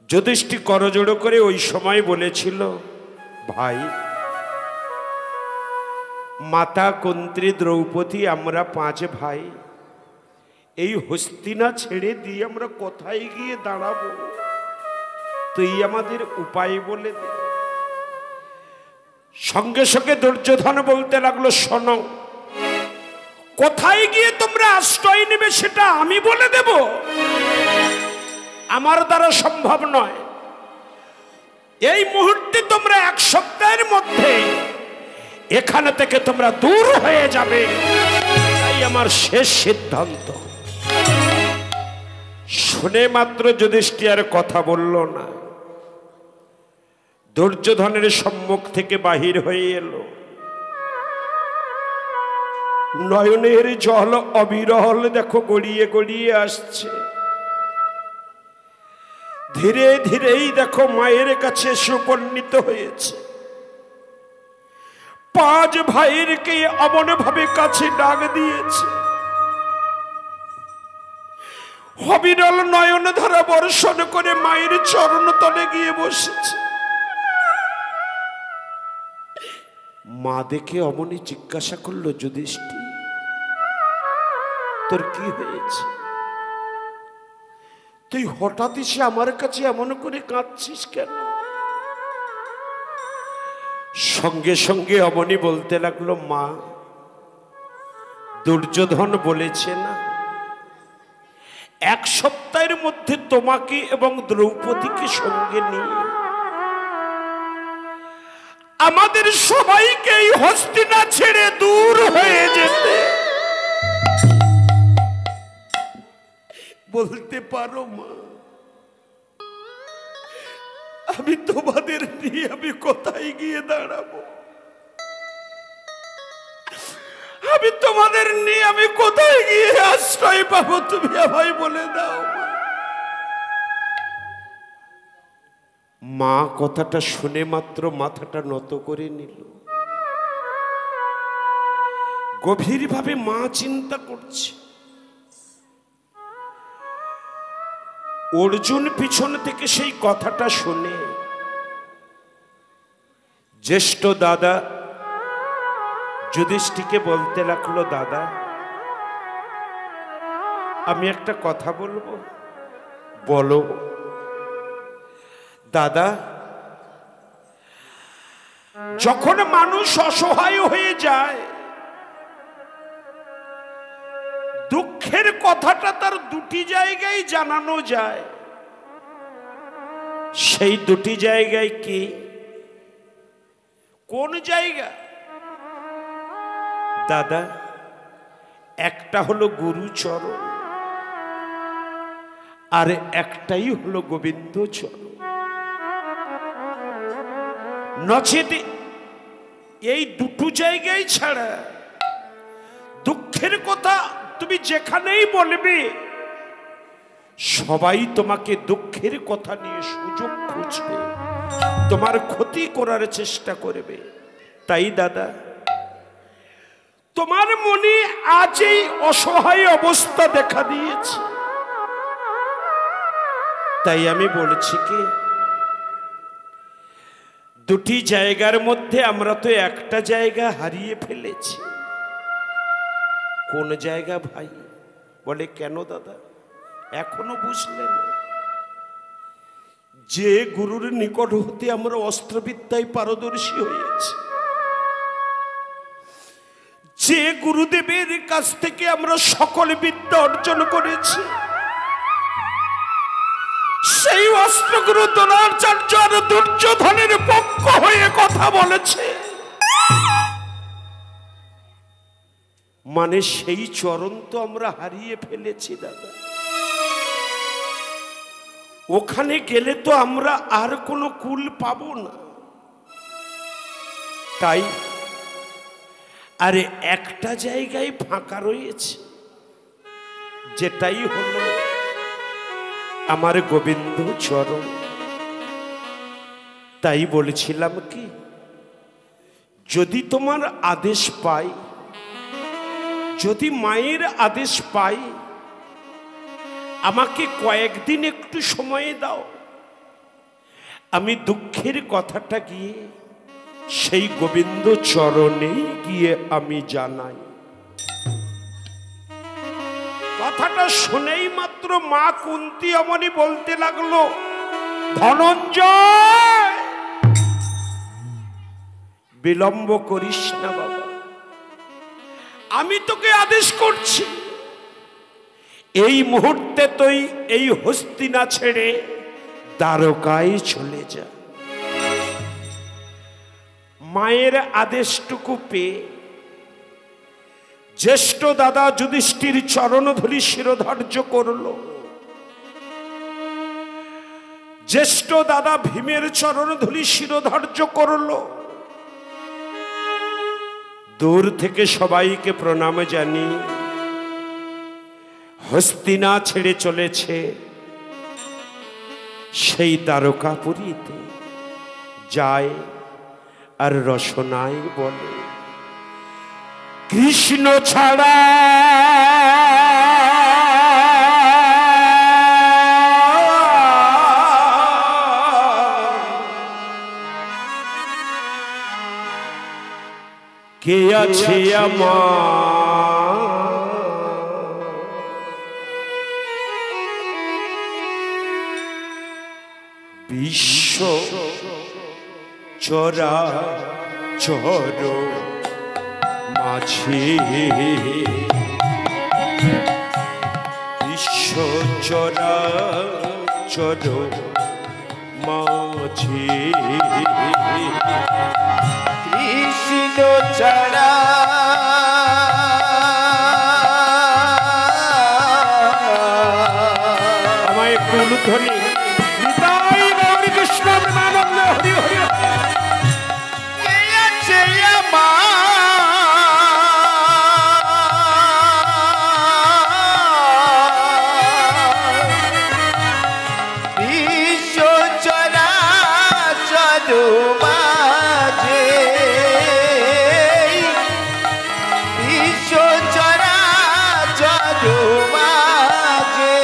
যুধিষ্ঠির করজোড়ো করে ওই সময় বলেছিল, ভাই, মাতা কুন্তি দ্রৌপদী আমরা 5 ভাই এই হস্তিনা ছেড়ে দিয়ে আমরা কোথায় গিয়ে দাঁড়াবো? তুই আমাদের উপায় বলে দে। সঙ্গে সঙ্গে দুর্যোধন বলতে লাগলো, শোনো, কোথায় গিয়ে তোমরা আশ্রয় নেবে সেটা আমি বলে দেব? আমার দ্বারা সম্ভব নয়। এই মুহূর্তে তোমরা 1 সপ্তাহের মধ্যে এখানে থেকে তোমরা দূর হয়ে যাবে, তাই আমার শেষ সিদ্ধান্ত। শুনে মাত্র যুধিষ্ঠির আর কথা বলল না, দুর্যোধনের সম্মুখ থেকে বাহির হয়ে এলো। নয়নের জল অবিরল দেখো গড়িয়ে গড়িয়ে আসছে। ধীরে ধীরেই দেখো মায়ের কাছে সুপর্ণিত হয়েছে। 5 ভাইয়েরকে এমন ভাবে কাছে ডাক দিয়েছে, অবিরল নয়ন ধারা বর্ষণ করে মায়ের চরণ তলে গিয়ে বসেছে। মা দেখে অমনি জিজ্ঞাসা করলো, যুধিষ্ঠির তোর কি হয়েছে? তুই হঠাৎ এসে আমার কাছে এমন করে কাঁদছিস কেন? সঙ্গে সঙ্গে অমনি বলতে লাগলো, মা, দুর্যোধন বলেছে না 1 সপ্তাহের মধ্যে তোমাকে এবং দ্রৌপদীকে সঙ্গে নিয়ে আমাদের সবাইকে এই হস্তিনা ছেড়ে দূর হয়ে যেতে। বলতে পারো মা, আমি তোমাদের নিয়ে আমি কোথায় গিয়ে দাঁড়াবো? আমি তোমাদের নিয়ে আমি কোথায় গিয়ে আশ্রয় পাবো? তুমি আমায় বলে দাও। মা কথাটা শুনে মাত্র মাথাটা নত করে নিল। গভীরভাবে মা চিন্তা করছে। অর্জুন পিছন থেকে সেই কথাটা শুনে জ্যেষ্ঠ দাদা যুধিষ্ঠিরকে বলতে লাগলো, দাদা আমি একটা কথা বলবো। বলো। দাদা, যখন মানুষ অসহায় হয়ে যায়, দুঃখের কথাটা তার দুটি জায়গায় জানানো যায়। সেই দুটি জায়গায় কি? কোন জায়গা? দাদা, একটা হলো গুরুচরণ, আর একটাই হলো গোবিন্দচরণ। নচেত এই দুটো জায়গায় ছাড়া দুঃখের কথা তুমি যেখানেই বলবে, সবাই তোমাকে দুঃখের কথা নিয়ে সুযোগ খুঁজবে, তোমার ক্ষতি করার চেষ্টা করবে। তাই দাদা, তোমার মনে আজ এই অসহায় অবস্থা দেখা দিয়েছে, তাই আমি বলছি কি, দুটি জায়গার মধ্যে আমরা তো একটা জায়গা হারিয়ে ফেলেছি। কোন জায়গা ভাই? বলে, কেন দাদা এখনো বুঝলেন? যে গুরুর নিকট হতে আমরা অস্ত্রবিদ্যায় পারদর্শী হয়েছি, যে গুরুদেবের কাছ থেকে আমরা সকল বিদ্যা অর্জন করেছি, সেই অস্ত্রগুরু দ্রোণাচার্য আর দুর্যোধনের পক্ষ হয়ে কথা বলেছে। মানে সেই চরণ তো আমরা হারিয়ে ফেলেছি দাদা। ওখানে গেলে তো আমরা আর কোনো কুল পাবো না। তাই আরে একটা জায়গায় ফাঁকা রয়েছে, যেটাই হলো আমার গোবিন্দ চরণ। তাই বলেছিলাম কি, যদি তোমার আদেশ পাই, যদি মায়ের আদেশ পাই, আমাকে কয়েকদিন একটু সময় দাও, আমি দুঃখের কথাটা গিয়ে সেই গোবিন্দ চরণেই গিয়ে আমি জানাই। কথাটা শুনেই মাত্র মা কুন্তী অমনি বলতে লাগলো, ধনঞ্জয় বিলম্ব করিস না বাবা, আমি তোকে আদেশ করছি, এই মুহূর্তে তুই এই হস্তিনা ছেড়ে দ্বারকায় চলে যা। মায়ের আদেশটুকু পেয়ে জ্যেষ্ঠ দাদা যুধিষ্ঠির চরণধূলি শিরোধার্য করল। জ্যেষ্ঠ দাদা ভীমের চরণধূলি শিরোধার্য করল। দূর থেকে সবাইকে প্রণাম জানি হস্তিনা ছেড়ে চলেছে সেই দ্বারকাপুরীতে যায়। আর রসনায় বলে, কৃষ্ণ ছাড়া কে আছে আমার, বিশ্ব চরাচর মাঝে, বিশ্ব চরাচর মাঝে, কৃষ্ণ ছাড়া আমায় একটু উলুধ্বনি নিতাই গৌর কৃষ্ণ প্রেমানন্দ হরি হরি। কে আছে আমার, বিশ্ব চরাচর মাঝে, বিশ্ব চরাচর মাঝে,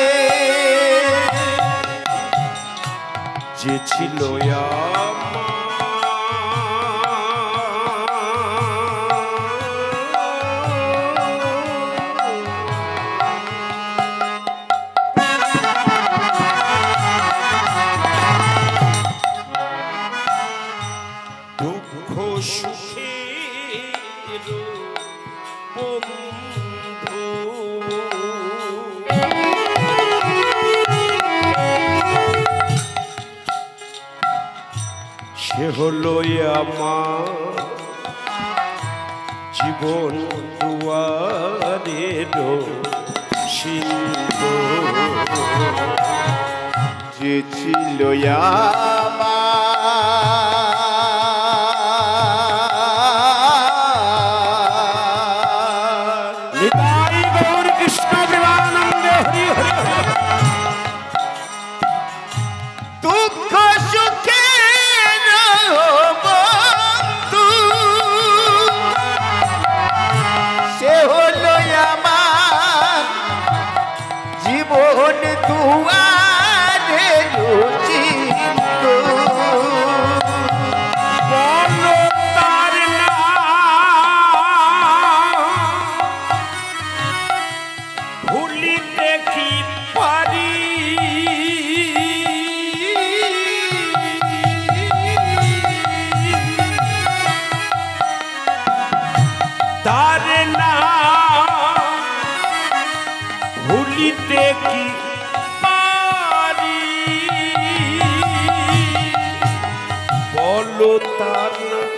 যে ছিল আমার সে হলো আমার জীবন দুয়ারের সিন্ধু। যে ছিল নিতাই গৌর কৃষ্ণ প্রেমানন্দে হরি হরি হরি। দুঃখ সুখে বন্ধু সে হলো আমার জীবন দুয়ারে চিন্তু। বলো তার নাম ভুলিতে কি পারি। তার নাম ভুলিতে কি পারি। বলো তার নাম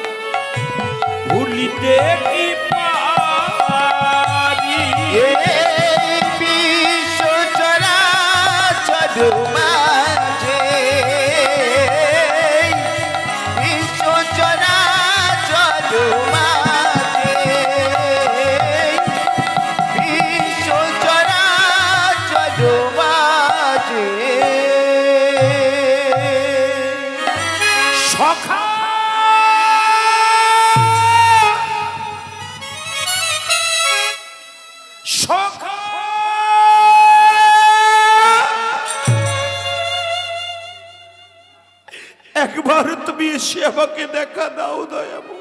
ভুলিতে কি পারি। এই বিশ্ব চরাচর মাঝে বিশ্ব চরাচর মাঝে বিশ্ব চরাচর মাঝে সখা সখা একবার তুমি এসে আমাকে দেখা দাও দয়ামু।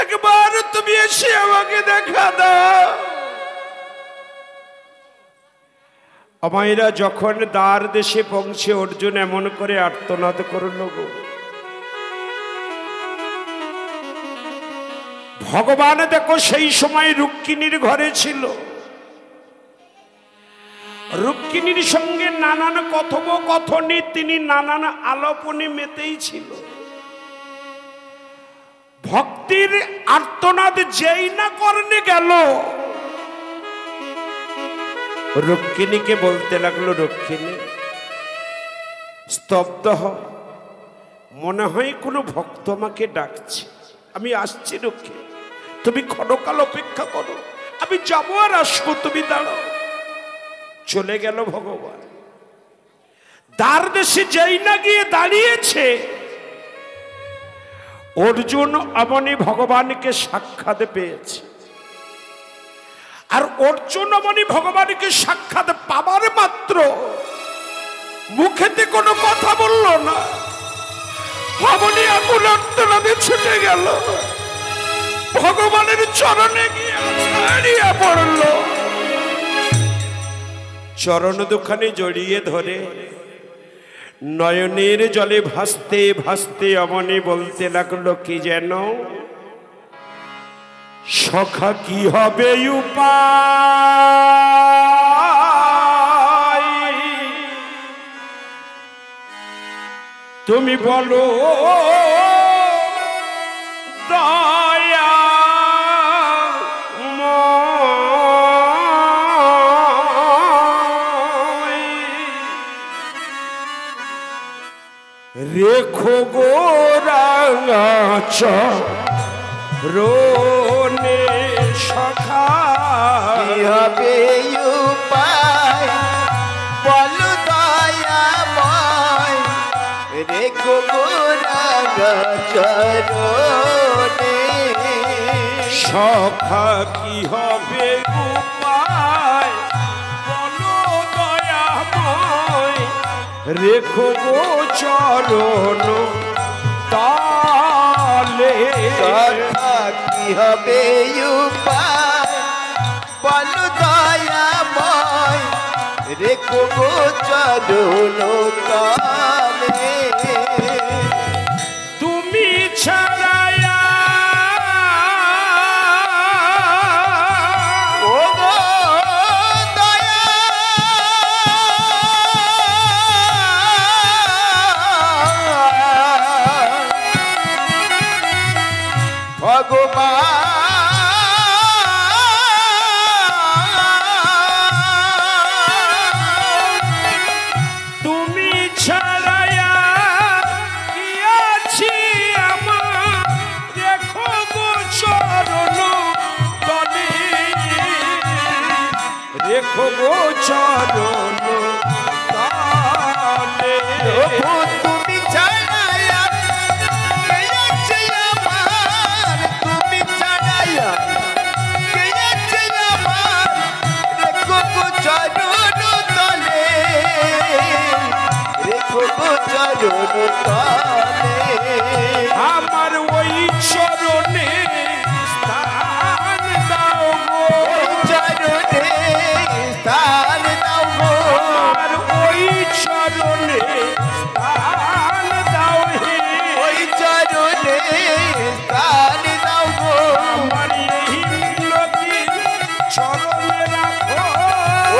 একবার তুমি এসে আমাকে দেখা দাও। আমায়রা যখন দ্বার দেশে পৌঁছে অর্জুন এমন করে আর্তনাদ করল গো। ভগবান দেখো সেই সময় রুক্মিণীর ঘরে ছিল। রুক্মিণীর সঙ্গে নানান কথোপকথনে তিনি নানান আলাপনে মেতেই ছিল। ভক্তির আর্তনাদ যেই না করনে গেল, রুক্মিণীকে বলতে লাগলো, রুক্মিণী স্তব্ধ হ, মনে হয় কোনো ভক্ত আমাকে ডাকছে, আমি আসছি রুক্মিণী, তুমি ক্ষণকাল অপেক্ষা করো, আমি যাবো আর আসবো, তুমি দাঁড়াও। চলে গেল ভগবান। দ্বার দেশে যেই না গিয়ে দাঁড়িয়েছে, অর্জুন অমনি ভগবানকে সাক্ষাৎ পেয়েছে। আর অর্জুন অমনি ভগবানকে সাক্ষাৎ পাবার মাত্র মুখেতে কোনো কথা বলল না, অমনি আকুল আর্তনাদে ছুটে গেল, ভগবানের চরণে গিয়ে ছাড়িয়ে পড়ল, চরণ দুখানে জড়িয়ে ধরে নয়নের জলে ভাসতে ভাসতে অমনি বলতে লাগলো কি যেন, সখা কি হবে উপায়, তুমি বলো দয়া রেখো গো রাঙাচ রোনে সখা, কি হবে উপায় বলো দয়াময়, রেখো গোরাগ চরণে। সখা কি হবে উপায় বলো দয়াময়, রেখো গো চরণ তালে। সখা কি হবে উপায় বলো দয়াময়, রেখো গো চরণ তালে। তুমি ছাড়ায়া ও গো দয়া রেখো গো চরণ তলে। প্রভু তুমি ছাড়া আর কে আছে আমার, তুমি ছাড়া আর কে আছে আমার, রেখো গো চরণ তলে, রেখো গো চরণ তলে। আমার ওই চরণে স্থান দাও গো, ওই চরণে স্থান দাও গো, আমার ওই চরণে স্থান দাও হে, ওই চরণে স্থান দাও গো, আমার এই মিনতির চরণে রাখো,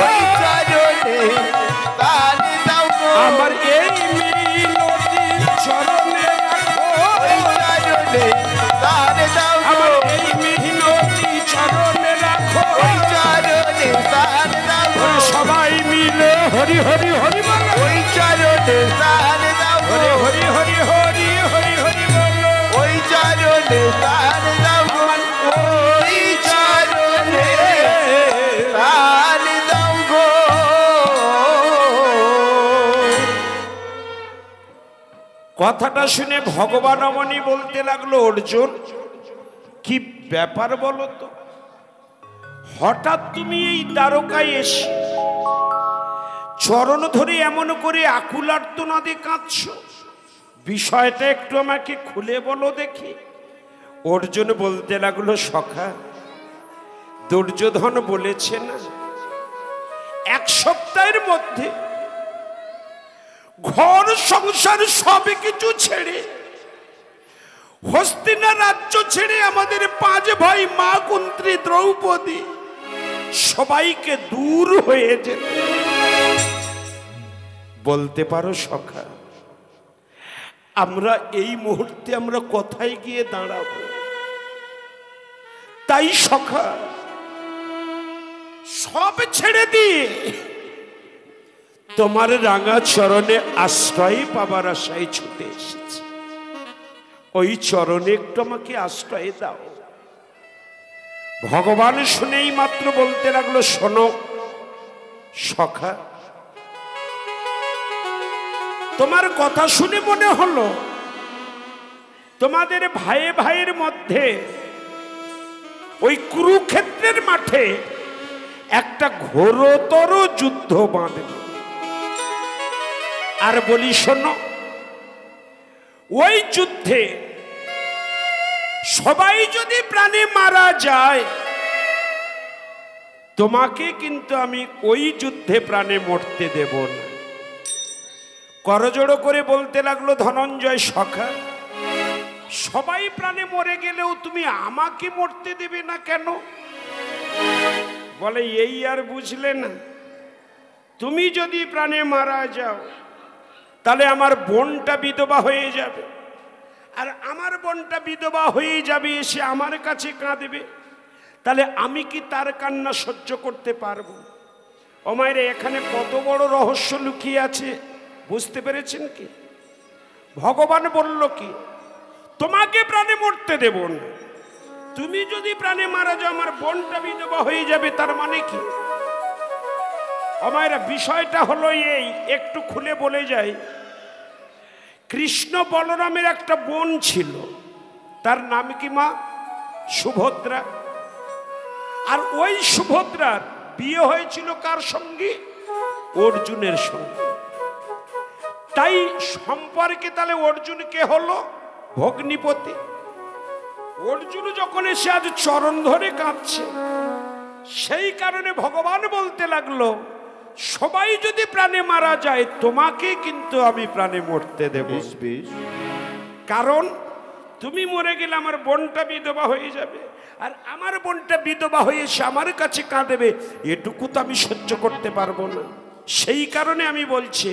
ওই চরণে স্থান দাও গো, আমার এই মিনতির চরণে রাখো, ওই চরণে স্থান দাও গো, আমার এই মিনতি চরণে রাখো। ওই চরণে স্থান দাও গো, সবাই মিলে হরি হরি হরি বলো, ওই চরণে স্থান দাও গো, হরি হরি হরি হরি হরি বলো, ওই চরণে স্থান দাও গো, ওই চরণে স্থান দাও গো। কথাটা শুনে ভগবান অমনি বলতে লাগলো, অর্জুন কি ব্যাপার বলো তো, হঠাৎ তুমি এই দ্বারকায় এসে চরণ ধরে এমন করে আকুল আর্তনাদে কাঁদছ, বিষয়টা একটু আমাকে খুলে বলো দেখি। অর্জুন বলতে লাগলো, সখা দুর্যোধন বলেছে না 1 সপ্তাহের মধ্যে ঘর সংসার সব কিছু ছেড়ে, হস্তিনা রাজ্য ছেড়ে আমাদের 5 ভাই মা কুন্ত্রী দ্রৌপদী সবাইকে দূর হয়ে যেত। বলতে পারো সখা আমরা এই মুহূর্তে আমরা কোথায় গিয়ে দাঁড়াবো? তাই সখা সব ছেড়ে দিয়ে তোমার রাঙা চরণে আশ্রয় পাবার আশায় ছুটে এসেছি, ওই চরণে একটু আমাকে আশ্রয় দাও। ভগবান শুনেই মাত্র বলতে লাগলো, শোনো সখা তোমার কথা শুনে মনে হলো তোমাদের ভাইয়ে ভাইয়ের মধ্যে ওই কুরুক্ষেত্রের মাঠে একটা ঘোরতর যুদ্ধ বাঁধবে। আর বলি শোনো, ওই যুদ্ধে সবাই যদি প্রাণে মারা যায়, তোমাকে কিন্তু আমি ওই যুদ্ধে প্রাণে মরতে দেব না। করজোড়ো করে বলতে লাগলো ধনঞ্জয়, সখা সবাই প্রাণে মরে গেলেও তুমি আমাকে মরতে দেবে না কেন? বলে এই আর বুঝলে না, তুমি যদি প্রাণে মারা যাও তাহলে আমার বোনটা বিধবা হয়ে যাবে, আর আমার বোনটা বিধবা হয়ে যাবে, এসে আমার কাছে কাঁদবে, তাহলে আমি কি তার কান্না সহ্য করতে পারবো? ও মায়ের এখানে কত বড় রহস্য লুকিয়ে আছে, বুঝতে পেরেছেন কি? ভগবান বলল কি, তোমাকে প্রাণে মরতে দেব না, তুমি যদি প্রাণে মারা যাও আমার বোনটা বিধবা হয়ে যাবে, তার মানে কি? আমার বিষয়টা হলো এই, একটু খুলে বলে যাই। কৃষ্ণ বলরামের একটা বোন ছিল, তার নাম কি মা? সুভদ্রা। আর ওই সুভদ্রার বিয়ে হয়েছিল কার সঙ্গে? অর্জুনের সঙ্গে। তাই সম্পর্কে তাহলে অর্জুন কে হলো? ভগ্নিপতি। অর্জুন যখন এসে আজ চরণ ধরে কাঁদছে, সেই কারণে ভগবান বলতে লাগলো, সবাই যদি প্রাণে মারা যায় তোমাকে কিন্তু আমি প্রাণে মরতে দেব। কারণ তুমি মরে গেলে আমার বোনটা বিধবা হয়ে যাবে, আর আমার বোনটা বিধবা হয়ে এসে আমার কাছে কাঁদবে, এটুকু তো আমি সহ্য করতে পারবো না। সেই কারণে আমি বলছি,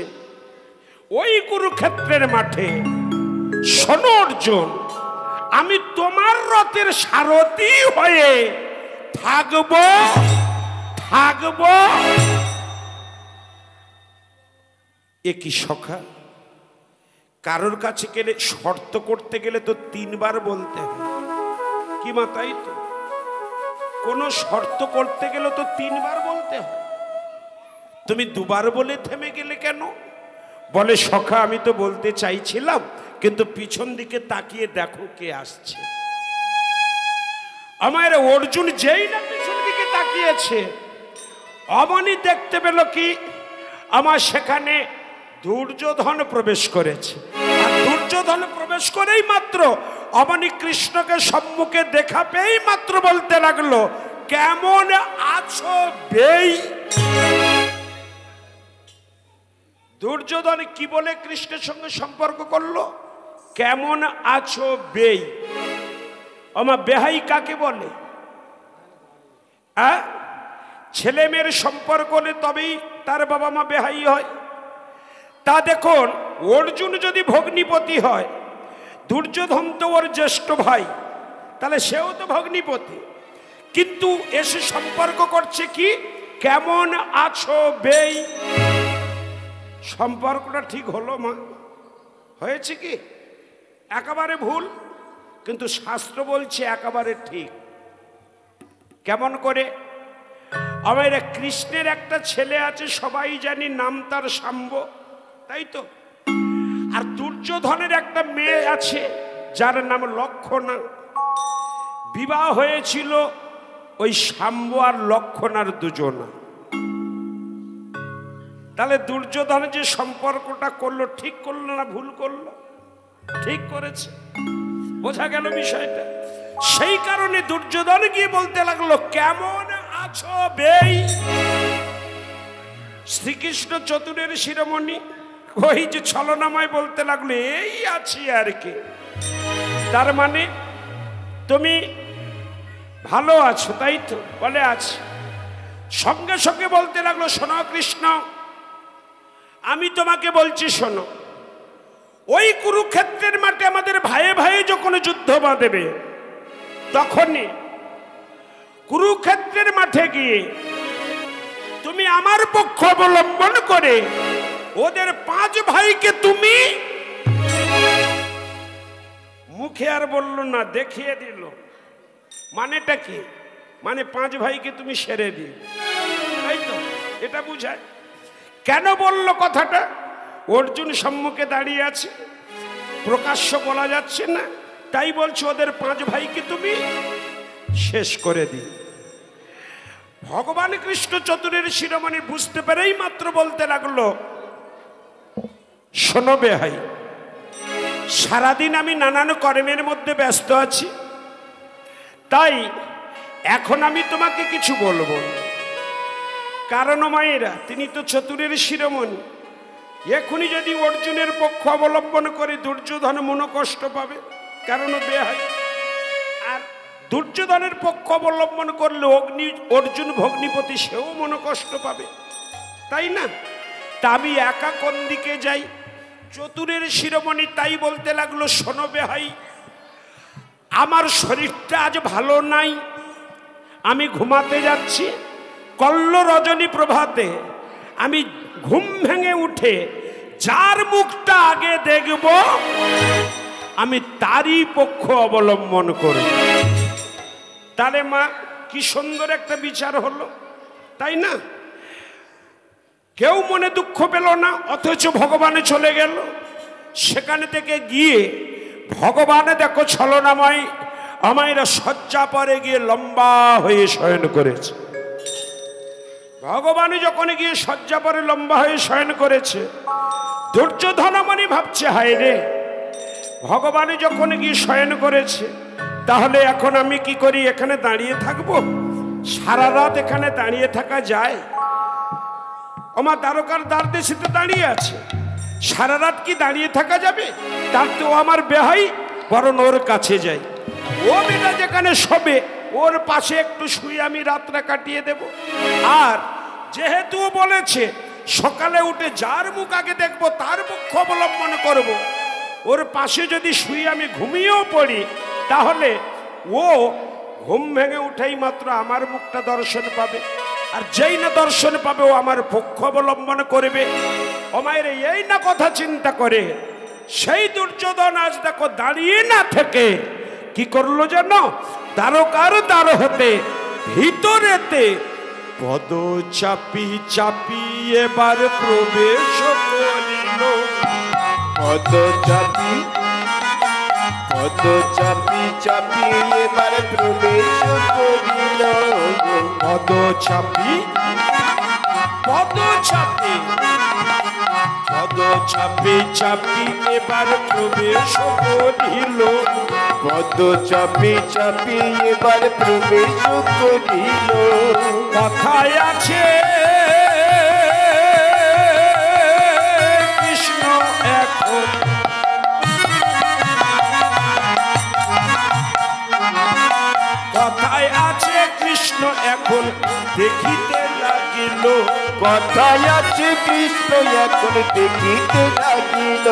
ওই কুরুক্ষেত্রের মাঠে শোনো অর্জুন, আমি তোমার রথের সারথি হয়ে থাকবো। এ কি সখা, কারোর কাছে গেলে শর্ত করতে গেলে তো 3 বার বলতে হয় কি মা? তাই তো, কোনো শর্ত করতে গেলে তো 3 বার বলতে হয়। তুমি দুবার বলে থেমে গেলে কেন? বলে সখা আমি তো বলতে চাইছিলাম, কিন্তু পিছন দিকে তাকিয়ে দেখো কে আসছে। আমার অর্জুন যেই না পিছন দিকে তাকিয়েছে, অমনি দেখতে পেল কি আমার সেখানে দুর্যোধন প্রবেশ করেছে। আর দুর্যোধন প্রবেশ করেই মাত্র অমনি কৃষ্ণকে সম্মুখে দেখা পেয়েই মাত্র বলতে লাগলো, কেমন আছো বেই? দুর্যোধন কি বলে কৃষ্ণের সঙ্গে সম্পর্ক করলো? কেমন আছো বেই। আমার বেহাই কাকে বলে? ছেলে মেয়ের সম্পর্ক হলে তবেই তার বাবা মা বেহাই হয়। তা দেখুন, অর্জুন যদি ভগ্নিপতি হয়, দুর্যোধন তো ওর জ্যেষ্ঠ ভাই, তাহলে সেও তো ভগ্নিপতি, কিন্তু এসে সম্পর্ক করছে কি কেমন আছো বেই। সম্পর্কটা ঠিক হলো মা? হয়েছে কি? একেবারে ভুল, কিন্তু শাস্ত্র বলছে একেবারে ঠিক। কেমন করে? আমার কৃষ্ণের একটা ছেলে আছে, সবাই জানি, নাম তার শাম্ব, তাই তো? আর দুর্যোধনের একটা মেয়ে আছে যার নাম লক্ষণা। বিবাহ হয়েছিল ওই শাম্ব আর লক্ষণার দুজনা। তাহলে দুর্যোধন যে সম্পর্কটা করলো, ঠিক করলো না ভুল করলো? ঠিক করেছে। বোঝা গেল বিষয়টা? সেই কারণে দুর্যোধন গিয়ে বলতে লাগলো, কেমন আছো বেই। শ্রীকৃষ্ণ চতুরের শিরোমণি ওই যে ছলনাময় বলতে লাগলো, এই আছি আর কি। তার মানে তুমি ভালো আছো, তাই তো? বলে আছি। সঙ্গে সঙ্গে বলতে লাগলো, শোনো কৃষ্ণ, আমি তোমাকে বলছি শোনো, ওই কুরুক্ষেত্রের মাঠে আমাদের ভাইয়ে ভাইয়ে যখন যুদ্ধ বাঁধবে, তখনই কুরুক্ষেত্রের মাঠে গিয়ে তুমি আমার পক্ষ অবলম্বন করে ওদের 5 ভাইকে তুমি, মুখে আর বলল না, দেখিয়ে দিল। মানেটা কি? মানে 5 ভাইকে তুমি সেরে দিও, তাই তো? এটা বুঝায়। কেন বলল কথাটা? অর্জুন সম্মুখে দাঁড়িয়ে আছে, প্রকাশ্য বলা যাচ্ছে না, তাই বলছে ওদের 5 ভাইকে তুমি শেষ করে দিই। ভগবান কৃষ্ণ চতুরের শিরোমণি বুঝতে পেরেই মাত্র বলতে লাগলো, শোনো বেহাই, সারাদিন আমি নানান কর্মের মধ্যে ব্যস্ত আছি, তাই এখন আমি তোমাকে কিছু বলবো। কারণ মায়েরা, তিনি তো চতুরের শিরোমণি, এখনই যদি অর্জুনের পক্ষ অবলম্বন করে দুর্যোধন মনোকষ্ট পাবে, কারণ বেহাই। আর দুর্যোধনের পক্ষ অবলম্বন করলে অর্জুন ভগ্নিপতি, সেও মনোকষ্ট পাবে, তাই না? তা আমি একা কোন দিকে যাই? চতুরের শিরোমণি তাই বলতে লাগলো, শোনো বেহাই, আমার শরীরটা আজ ভালো নাই, আমি ঘুমাতে যাচ্ছি। কল্ল রজনী প্রভাতে আমি ঘুম ভেঙে উঠে যার মুখটা আগে দেখব, আমি তারই পক্ষ অবলম্বন করব। তাহলে মা, কি সুন্দর একটা বিচার হলো, তাই না? কেউ মনে দুঃখ পেল না, অথচ ভগবানে চলে গেল। সেখানে থেকে গিয়ে ভগবানে দেখো ছলনাময় আমায়রা শয্যা পরে গিয়ে লম্বা হয়ে শয়ন করেছে। ভগবান যখন গিয়ে শয্যা পরে লম্বা হয়ে শয়ন করেছে, দুর্যোধন মনে ভাবছে, হায় রে, ভগবান যখন গিয়ে শয়ন করেছে, তাহলে এখন আমি কি করি? এখানে দাঁড়িয়ে থাকবো? সারা রাত এখানে দাঁড়িয়ে থাকা যায়? আমার দ্বারকার দ্বার দেশে দাঁড়িয়ে আছে, সারা রাত কি দাঁড়িয়ে থাকা যাবে? তার তো আমার বেহাই, বরং ওর কাছে যাই। ও বেটা যেখানে শোবে, ওর পাশে একটু শুয়ে আমি রাতটা কাটিয়ে দেব। আর যেহেতু বলেছে সকালে উঠে যার মুখ আগে দেখবো তার পক্ষ অবলম্বন করব, ওর পাশে যদি শুয়ে আমি ঘুমিয়েও পড়ি, তাহলে ও ঘুম ভেঙে উঠেই মাত্র আমার মুখটা দর্শন পাবে। আর যেই না দর্শন পাবে, ও আমার পক্ষ অবলম্বন করবে। অমায়ের এই না কথা চিন্তা করে সেই দুর্যোধন আজ দেখো দাঁড়িয়ে না থেকে কি করলো জানো? দ্বারকার দ্বার হতে ভিতরেতে পদ চাপি চাপি এবার প্রবেশ করিল, পদ চাপি চাপি এবার প্রবেশ করিল, পদ চাপি পদ চাপি পদ চাপি চাপি এবার প্রবেশ করিল, পদ চাপি চাপি এবার প্রবেশ করিল, কথায় আছে কৃষ্ণ এখন কথায় আছে কৃষ্ণ এখন দেখিতে লাগিল, কথায় আছে কৃষ্ণ এখন দেখিতে লাগিল,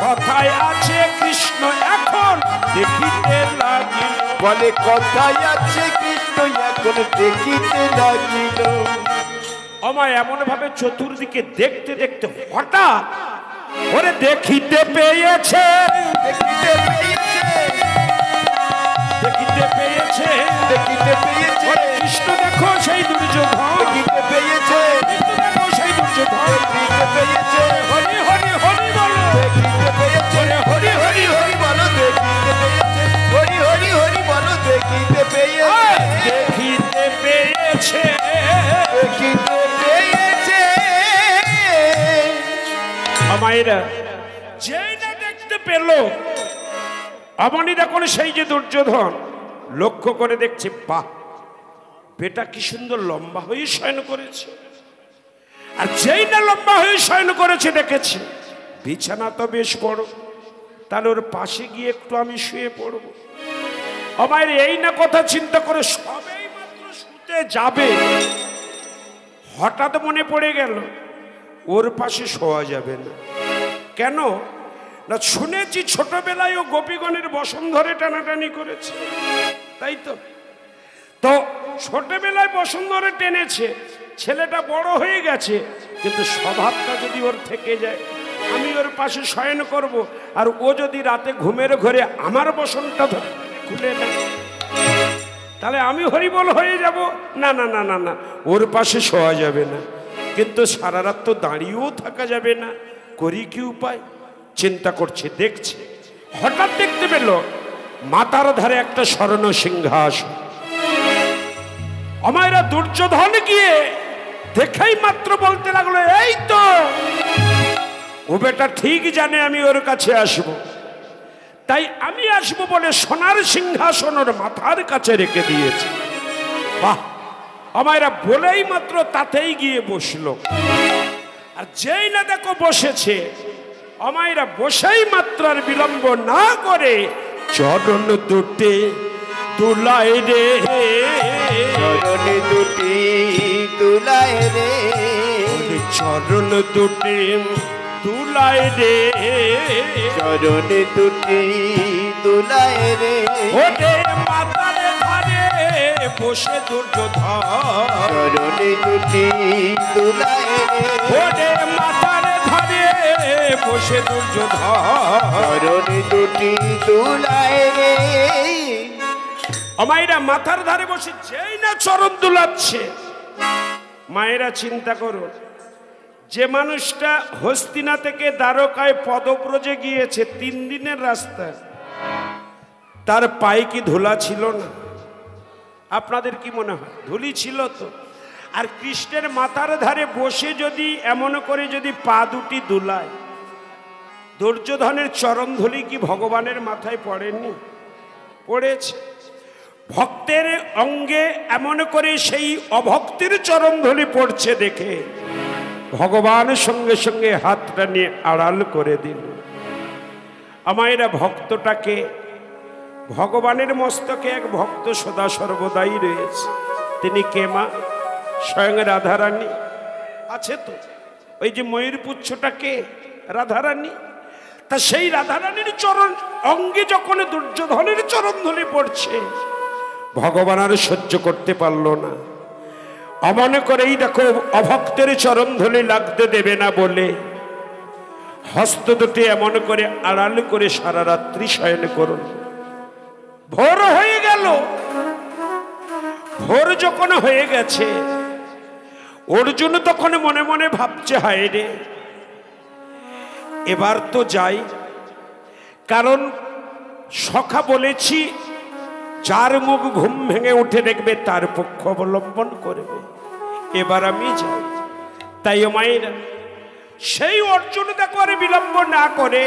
কথায় আছে কৃষ্ণ এখন দেখিতে লাগিল, বলে কথায় আছে কৃষ্ণ এখন দেখিতে লাগিল। আমায় এমন ভাবে চতুর্দিকে দেখতে দেখতে হঠাৎ ওরে দেখিতে পেয়েছে, দেখিতে পেয়েছে, দেখিতে পেয়েছে, দেখিতে পেয়েছে, ওরে কৃষ্ণ দেখো সেই দুর্যোধন, দেখিতে পেয়েছে, কৃষ্ণ দেখো সেই দুর্যোধন, দেখিতে পেয়েছে, হরি হরি হরি বলো, দেখিতে পেয়েছে, হরি হরি হরি বলো দেখিতে পেয়েছে, হরি হরি হরি বলো দেখিতে পেয়েছে, দেখিতে পেয়েছে, দেখিতে পেয়েছে। আমায়রা যেই না দেখতে পেল অমনি দেখুন সেই যে দুর্যোধন লক্ষ্য করে দেখছে, বাহ বেটা কি সুন্দর লম্বা হয়ে শয়ন করেছে, আর যেই না লম্বা হয়ে শয়ন করেছে দেখেছে বিছানা তো বেশ বড়, তাহলে ওর পাশে গিয়ে একটু আমি শুয়ে পড়ব। আমার এই না কথা চিন্তা করে সবেই মাত্র শুতে যাবে, হঠাৎ মনে পড়ে গেল ওর পাশে শোয়া যাবে না। কেন না শুনেছি ছোটবেলায় ও গোপীগণের বসন্ধরে টানাটানি করেছে, তাই তো তো ছোটবেলায় বসন্ধরে টেনেছে, ছেলেটা বড় হয়ে গেছে, কিন্তু স্বভাবটা যদি ওর থেকে যায়, আমি ওর পাশে শয়ন করব, আর ও যদি রাতে ঘুমের ঘরে আমার বসনটা ধরে খুলে নেয়, তাহলে আমি হরিবল হয়ে যাব। না না না না না, ওর পাশে শোয়া যাবে না, কিন্তু সারা রাত তো দাঁড়িয়েও থাকা যাবে না, করি কি উপায়? চিন্তা করছে, দেখছে, হঠাৎ দেখতে পেল মাথার ধারে একটা স্বর্ণ সিংহাসন। আমায়রা দুর্যোধন গিয়ে দেখেই মাত্র বলতে লাগলো, এই তো ও বেটা ঠিক জানে আমি ওর কাছে আসব, তাই আমি আসব বলে সোনার সিংহাসন ওর মাথার কাছে রেখে দিয়েছে। বাহ, আমায়রা বলেই মাত্র তাতেই গিয়ে বসলো, আর যেই না দেখো বসেছে, আমায়রা বসেই মাত্র আর বিলম্ব না করে চরণ দুটে তুলায় রে, চরণ দুটি তুলায় রে, চরণ দুটে তুলায় রে, চরণ দুটি তুলায় রে, ওরে মাতার ধারে বসে দুর্যোধন, চরণ দুটি তুলায় রে, ওরে মাতার ধারে বসে দুর্যোধন, চরণ দুটি তুলায় রে। মায়েরা মাথার ধারে বসে যেই না চরণ দুলাচ্ছে, মায়েরা চিন্তা করো, যে মানুষটা হস্তিনা থেকে দ্বারকায় পদব্রজে গিয়েছে 3 দিনের রাস্তা, তার পায়ে কি ধুলা ছিল না? আপনাদের কি মনে হয়? ধুলি ছিল তো। আর কৃষ্ণের মাথার ধারে বসে যদি এমন করে যদি পা দুটি দুলায়, দুর্যোধনের চরণ ধুলি কি ভগবানের মাথায় পড়েনি? পড়েছে। ভক্তের অঙ্গে এমন করে সেই অভক্তের চরণ ধুলি পড়ছে দেখে ভগবান সঙ্গে সঙ্গে হাতটা নিয়ে আড়াল করে দিল। আমায়রা ভক্তটাকে, ভগবানের মস্তকে এক ভক্ত সদা সর্বদাই রয়েছে। তিনি কে মা? স্বয়ং রাধারানী আছে তো। ওই যে ময়ূরপুচ্ছটা কে? রাধারানী। তা সেই রাধারানীর চরণ অঙ্গে যখন দুর্যোধনের চরণ ধুলি পড়ছে, ভগবান আর সহ্য করতে পারল না। অমনে করেই দেখো অভক্তের চরণ ধুলি লাগতে দেবে না বলে হস্ত দুটি এমন করে আড়াল করে সারা রাত্রি শয়ন করুন। ভোর হয়ে গেল। ভোর যখন হয়ে গেছে, অর্জুন তখন মনে মনে ভাবছে, হায় রে, এবার তো যাই, কারণ সখা বলেছি যার মুখ ঘুম ভেঙে উঠে দেখবে তার পক্ষ অবলম্বন করবে, এবার আমি যাই। তাই মায়ের সেই অর্জুন দেখো আর বিলম্ব না করে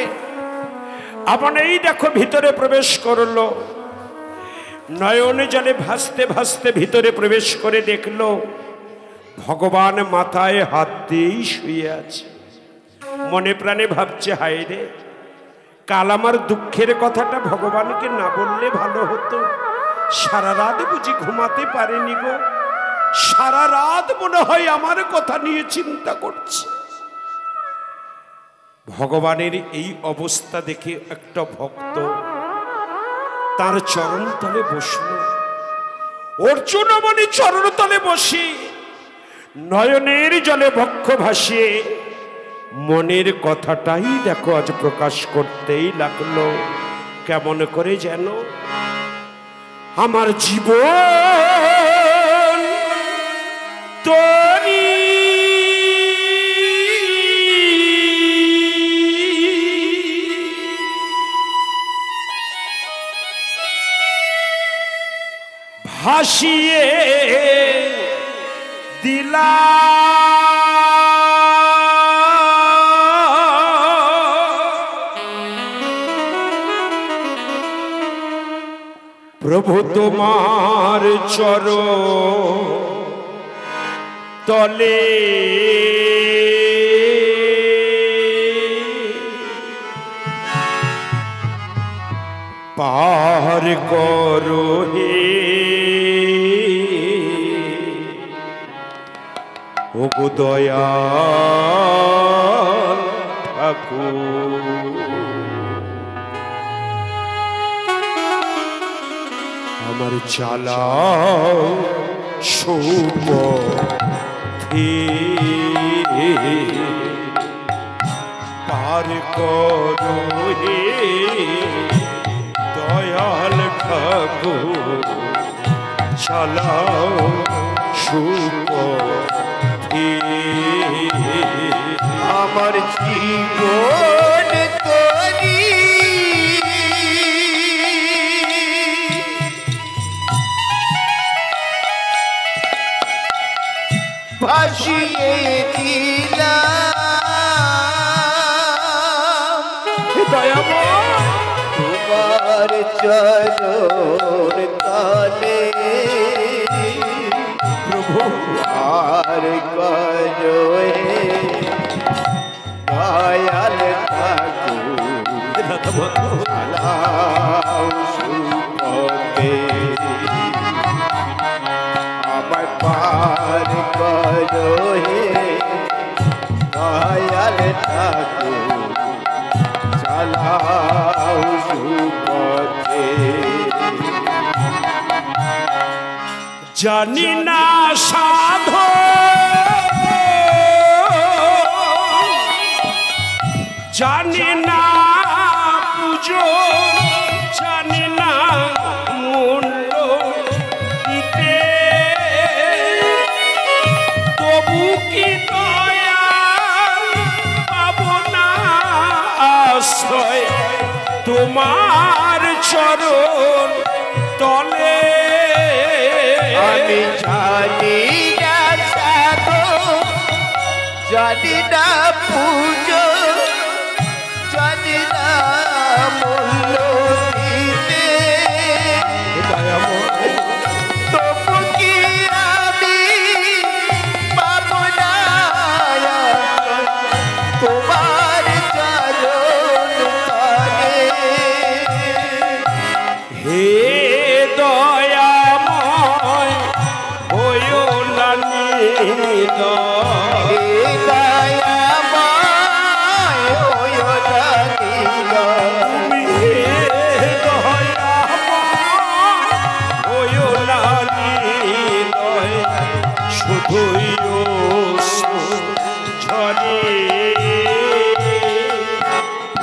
আপন এই দেখো ভিতরে প্রবেশ করলো। নয়নে জলে ভাসতে ভাসতে ভিতরে প্রবেশ করে দেখলো ভগবান মাথায় হাত দিয়েই শুয়ে আছে। মনে প্রাণে ভাবছে, হায় রে, কাল আমার দুঃখের কথাটা ভগবানকে না বললে ভালো হতো। সারা রাত বুঝি ঘুমাতে পারেনি গো, সারা রাত মনে হয় আমার কথা নিয়ে চিন্তা করছে। ভগবানের এই অবস্থা দেখে একটা ভক্ত তার চরণতলে বসল। অর্জুন মানে চরণতলে বসে নয়নের জলে বক্ষ ভাসিয়ে মনের কথাটাই দেখো আজ প্রকাশ করতেই লাগলো। কেমন করে যেন আমার জীবন তরি ভাসিয়ে দিলা প্রভু তোমার চরণ তলে পার করো হে ওগো দয়াল ঠাকুর। আমার চালাও সুপথে পার করো হে দয়াল ঠাকুর, চালাও সুপথে আমার জীবন তরি ভাসিয়ে দিলাম তোমার চরণ তলে প্রভু আর করো হে দয়াল ঠাকুর, চালাও সুপথে আমার পার করো হে দয়াল ঠাকুর, চালাও সুপথে। জানি না সাধো জানি না পুজো জানি না মূল্য দিতে, তবু কি দয়াল পাবো না আশ্রয় তোমার চরণ তলে। আমি জানি না সাধো জানি না পুজো জানি না মূল্য দিতে, তবু কি আমি পাবো না তোমার চরণ তলে। হে দয়াময় হইও না নিদয়, হে দয়াময় হইও না নিদয়। তুমি হে দয়াময় হইও না নিদয়, শুধুই ঝরে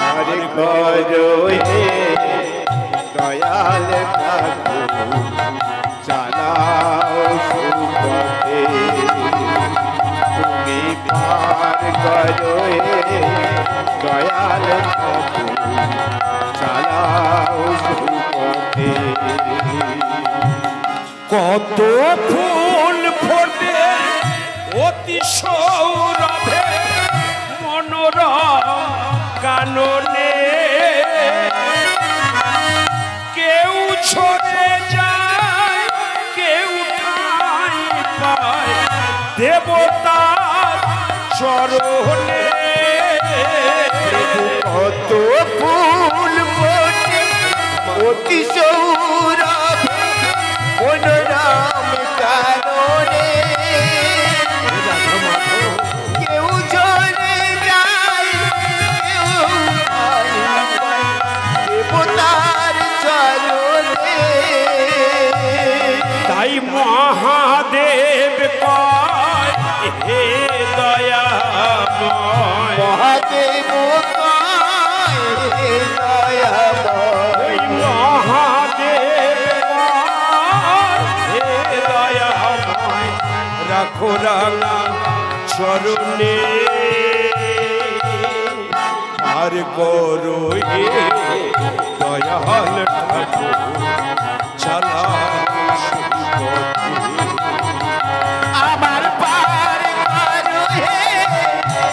আর করো হে দয়াল ঠাকুর, চালাও সুপথে দয়াল ঠাকুর চালাও সুপথে। কত ফুল ফোটে অতি সৌরভে মনোরম কাননে, কেউ ছোটে যায় কেউ ঠাঁই পায় দেবতার চরণে। কত ফুল ফোটে অতি সৌরভে মনোরম কাননে, কেউ চলে যায় কেউ পায় দেবতার চরণে। তাই মহাদেব কয় হে দয়াময়, মহাদেব কয় হে দয়াময়, ওই মহাদেব কয় হে দয়াময়, রাখো রাঙা চরণে আর করো হে দয়াল ঠাকুর চালা সুপথে। আমার পার করো হে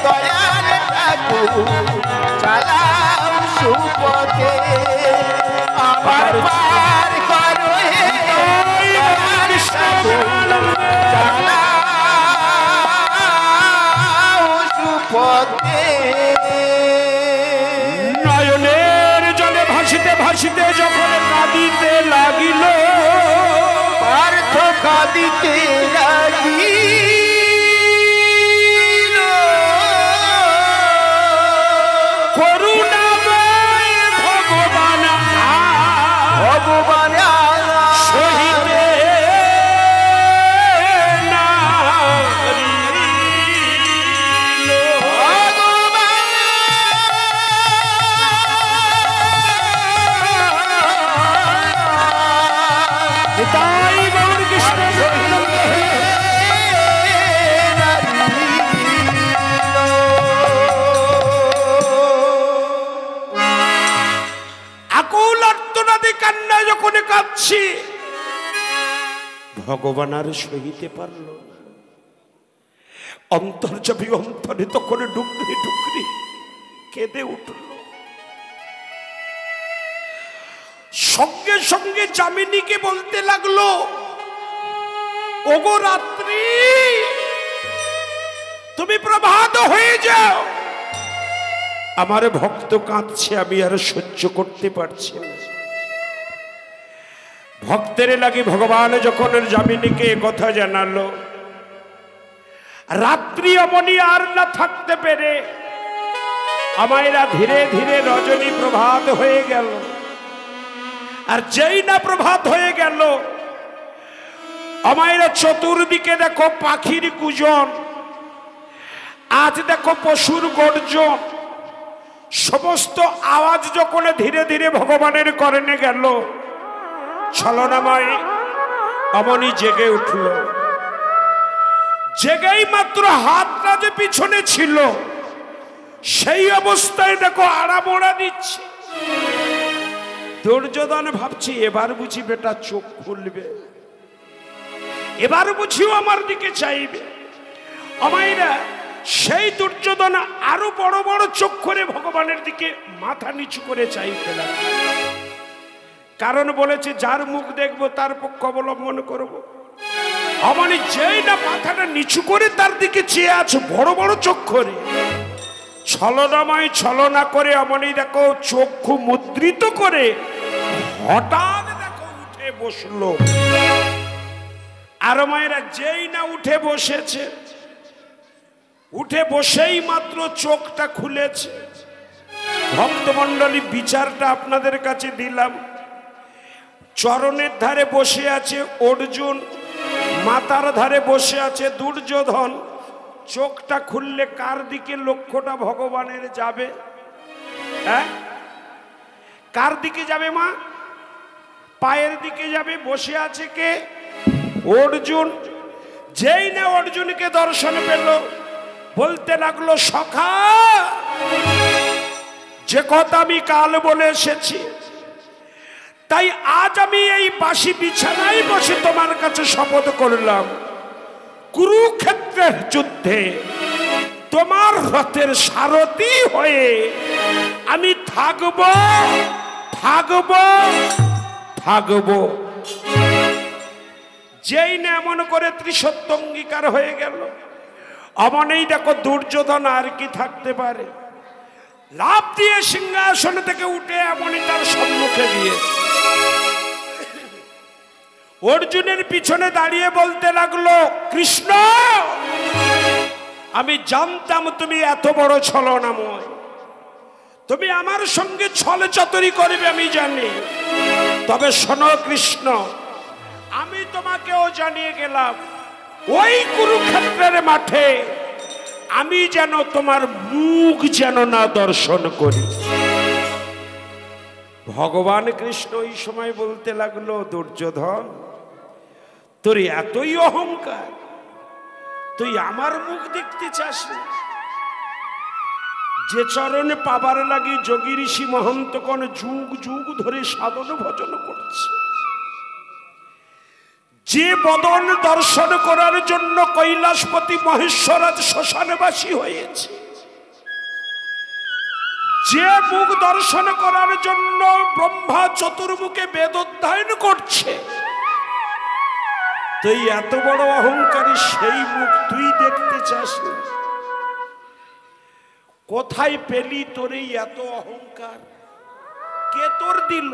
দয়াল ঠাকুর চালাও সুপথে। আমার পার করো হে দয়াল ঠাকুর চালাও সুপথে। নয়নের জলে ভাসিতে ভাসিতে যখন কাঁদিতে লাগিল, পার্থ কাঁদিতে লাগিল, করুণাময় ভগবান ভগবান সহিতে নারিল। তাই গৌর কৃষ্ণ প্রেমানন্দ হে। আকুল আর্তনাদে কান্নায় যখন কাঁদছি, ভগবান আর সহিতে পারল না। অন্তর্যামী অন্তরে তখন ডুকরি ডুকরি কেঁদে উঠল। সঙ্গে সঙ্গে যামিনীকে বলতে লাগলো, ওগো রাত্রি তুমি প্রভাত হয়ে যাও, আমার ভক্ত কাঁদছে, আমি আর সহ্য করতে পারছি না। ভক্তের লাগে ভগবান যখন যামিনীকে কথা জানালো, রাত্রি অমনি আর না থাকতে পেরে আমায়রা ধীরে ধীরে রজনী প্রভাত হয়ে গেল। আর যেই না প্রভাত হয়ে গেল, আমায়রা চতুর্দিকে দেখো পাখির কুজন, আজ দেখো পশুর গর্জন, সমস্ত আওয়াজ যখন ধীরে ধীরে ভগবানের করণে গেল, ছলনাময় অমনি জেগে উঠল। জেগেই মাত্র হাতটা যে পিছনে ছিল, সেই অবস্থায় দেখো আড়ামোড়া দিচ্ছে। দুর্যোধন ভাবছি এবার বুঝি বেটা চোখ খুলবে, এবার বুঝিও আমার দিকে চাইবে। আমায়রা সেই দুর্যোধন আরো বড় বড় চোখ করে ভগবানের দিকে মাথা নিচু করে চাইতে লাগলো। কারণ বলেছে যার মুখ দেখবো তার পক্ষ অবলম্বন করব। অমনি যেই না মাথাটা নিচু করে তার দিকে চেয়ে আছে বড় বড় চোখ করে, ছলনাময় ছলনা করে অমনি দেখো চক্ষু মুদ্রিত করে হঠাৎ দেখো উঠে বসলো। আর মায়েরা যেই না উঠে বসেছে, উঠে বসেই মাত্র চোখটা খুলেছে। ভক্তমণ্ডলী বিচারটা আপনাদের কাছে দিলাম। চরণের ধারে বসে আছে অর্জুন, মাথার ধারে বসে আছে দুর্যোধন। চোখটা খুললে কার দিকে লক্ষ্যটা ভগবানের যাবে? হ্যাঁ, কার দিকে যাবে মা? পায়ের দিকে যাবে। বসে আছে কে? অর্জুন। যেই না অর্জুনকে দর্শন পেল, বলতে লাগলো সখা যে কথা আমি কাল বলে এসেছি, তাই আজ আমি এই বাসি বিছানায় বসে তোমার কাছে শপথ করলাম, কুরুক্ষেত্রের যুদ্ধে তোমার রথের সারথি হয়ে আমি থাকব থাকব থাকব। যেই না এমন করে ত্রিসত্য অঙ্গীকার হয়ে গেল, অমনেই দেখো দুর্যোধন আর কি থাকতে পারে, লাফ দিয়ে সিংহাসন থেকে উঠে এমনই তার সম্মুখে দিয়েছে। অর্জুনের পিছনে দাঁড়িয়ে বলতে লাগলো, কৃষ্ণ আমি জানতাম তুমি এত বড় ছলনাময়, তুমি আমার সঙ্গে ছল চাতুরি করবে আমি জানি, তবে শোনো কৃষ্ণ, আমি তোমাকেও জানিয়ে গেলাম ওই কুরুক্ষেত্রের মাঠে আমি যেন তোমার মুখ যেন না দর্শন করি। ভগবান কৃষ্ণ এই সময় বলতে লাগলো, দুর্যোধন তোর এতই অহংকার, তুই আমার মুখ দেখতে চাস না? যে চরণে পাবার লাগি যোগী ঋষি মহন্তগণ যুগ যুগ ধরে সাধন ভজন করছে, যে বদন দর্শন করার জন্য কৈলাসপতি মহেশ্বরাজ শ্মশানবাসী হয়েছে, যে মুখ দর্শন করার জন্য ব্রহ্মা চতুর্মুখে বেদ অধ্যয়ন করছে, তুই এত বড় অহংকারী, সেই মুখ তুই দেখতে চাস না? কোথায় পেলি তোর এই এত অহংকার? কে তোর দিল?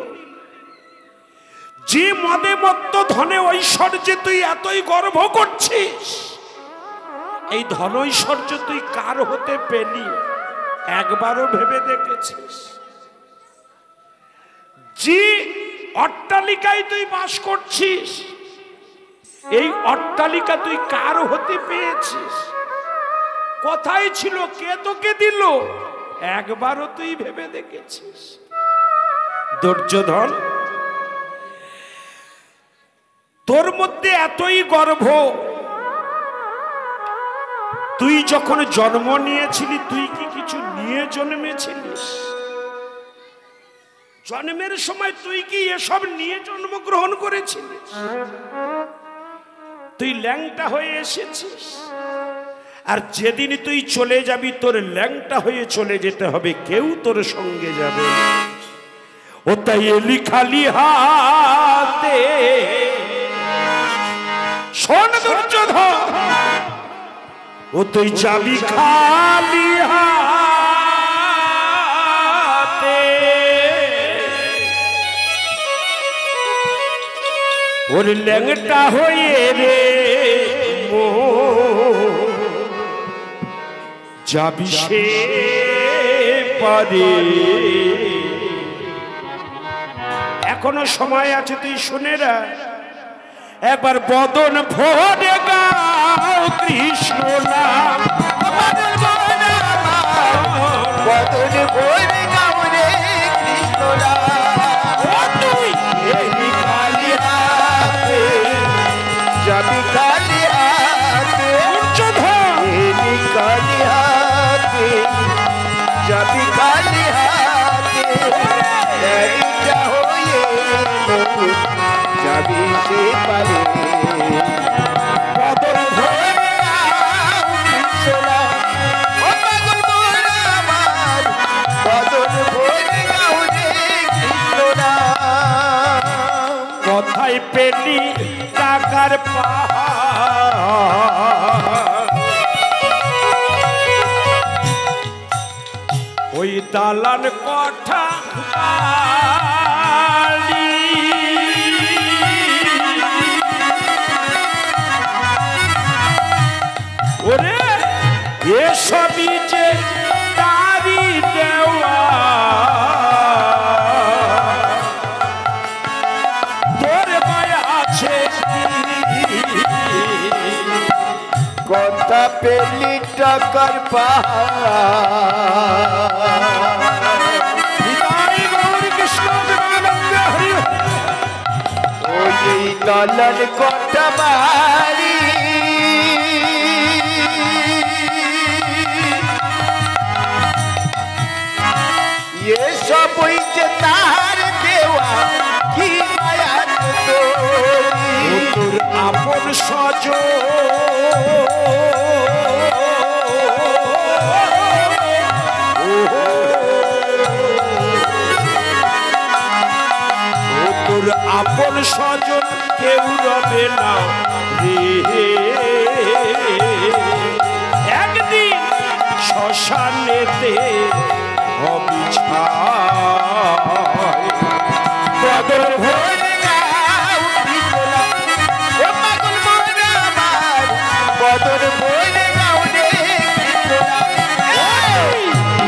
যে মদে মত্ত ধনে ঐশ্বর্যে তুই এতই গর্ব করছিস, এই ধন ঐশ্বর্য তুই কার হতে পেলি একবারও ভেবে দেখেছিস? যে অট্টালিকায় তুই বাস করছিস, এই অট্টালিকা তুই কার হতে পেয়েছিস? কোথায় ছিল? কে তোকে দিল? একবারও তুই ভেবে দেখেছিস? দুর্যোধন, তোর মধ্যে এতই গর্ব, তুই যখন জন্ম নিয়েছিলি তুই কি কিছু নিয়ে জন্মেছিলিস? জন্মের সময় তুই কি এসব নিয়ে জন্মগ্রহণ করেছিলিস? তুই ল্যাংটা হয়ে এসেছিস, আর যেদিন তুই চলে যাবি তোর ল্যাংটা হয়ে চলে যেতে হবে, কেউ তোর সঙ্গে যাবে। ও তাই এলি খালি হাতে, শোন দুর্যোধন, ও তুই যাবি খালি হাতে, ওর ল্যাংটা হয়ে রে যাবি সে পারে। এখনো সময় আছে, তুই শুনে রা, একবার বদন ভরে গাও কৃষ্ণ নাম, বদন ভরে গাও রে কৃষ্ণ নাম, তুই এলি খালি হাতে যাবি খালি হাতে, এলি খালি হাতে যাবি খালি হাতে, ল্যাংটা হয়ে যাবি সে পারে। বদন ভরে গাও কৃষ্ণ নাম, ও পাগল মন আমার, বদন ভরে গাও রে কৃষ্ণ নাম। কোথায় পেলি টাকার পাহাড়? ওই দালান কোঠা খালি, ওরে এসবই যে তারি দেওয়া, তোর মায়া আছে কথা পেলি টাকার পাহাড়, কৃষ্ণ হরি, ওই দলন কটা বাড়ি, আপন সজন তোর আপন স্বজন কেউ রবে না রে একদিন শ্মশানেতে হবি ছাই বদল ভরে গাও বিকলা ও পাগল মন আমার বদল ভরে গাও রে বিকলা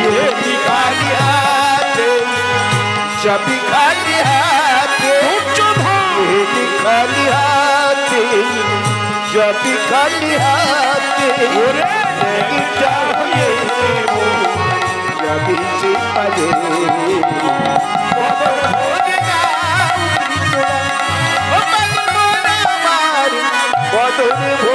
ये भिखारी हाथे जब भिखारी हाथे ये भिखारी हाथे जब भिखारी हाथे नहीं चाहिए जब से पले बदल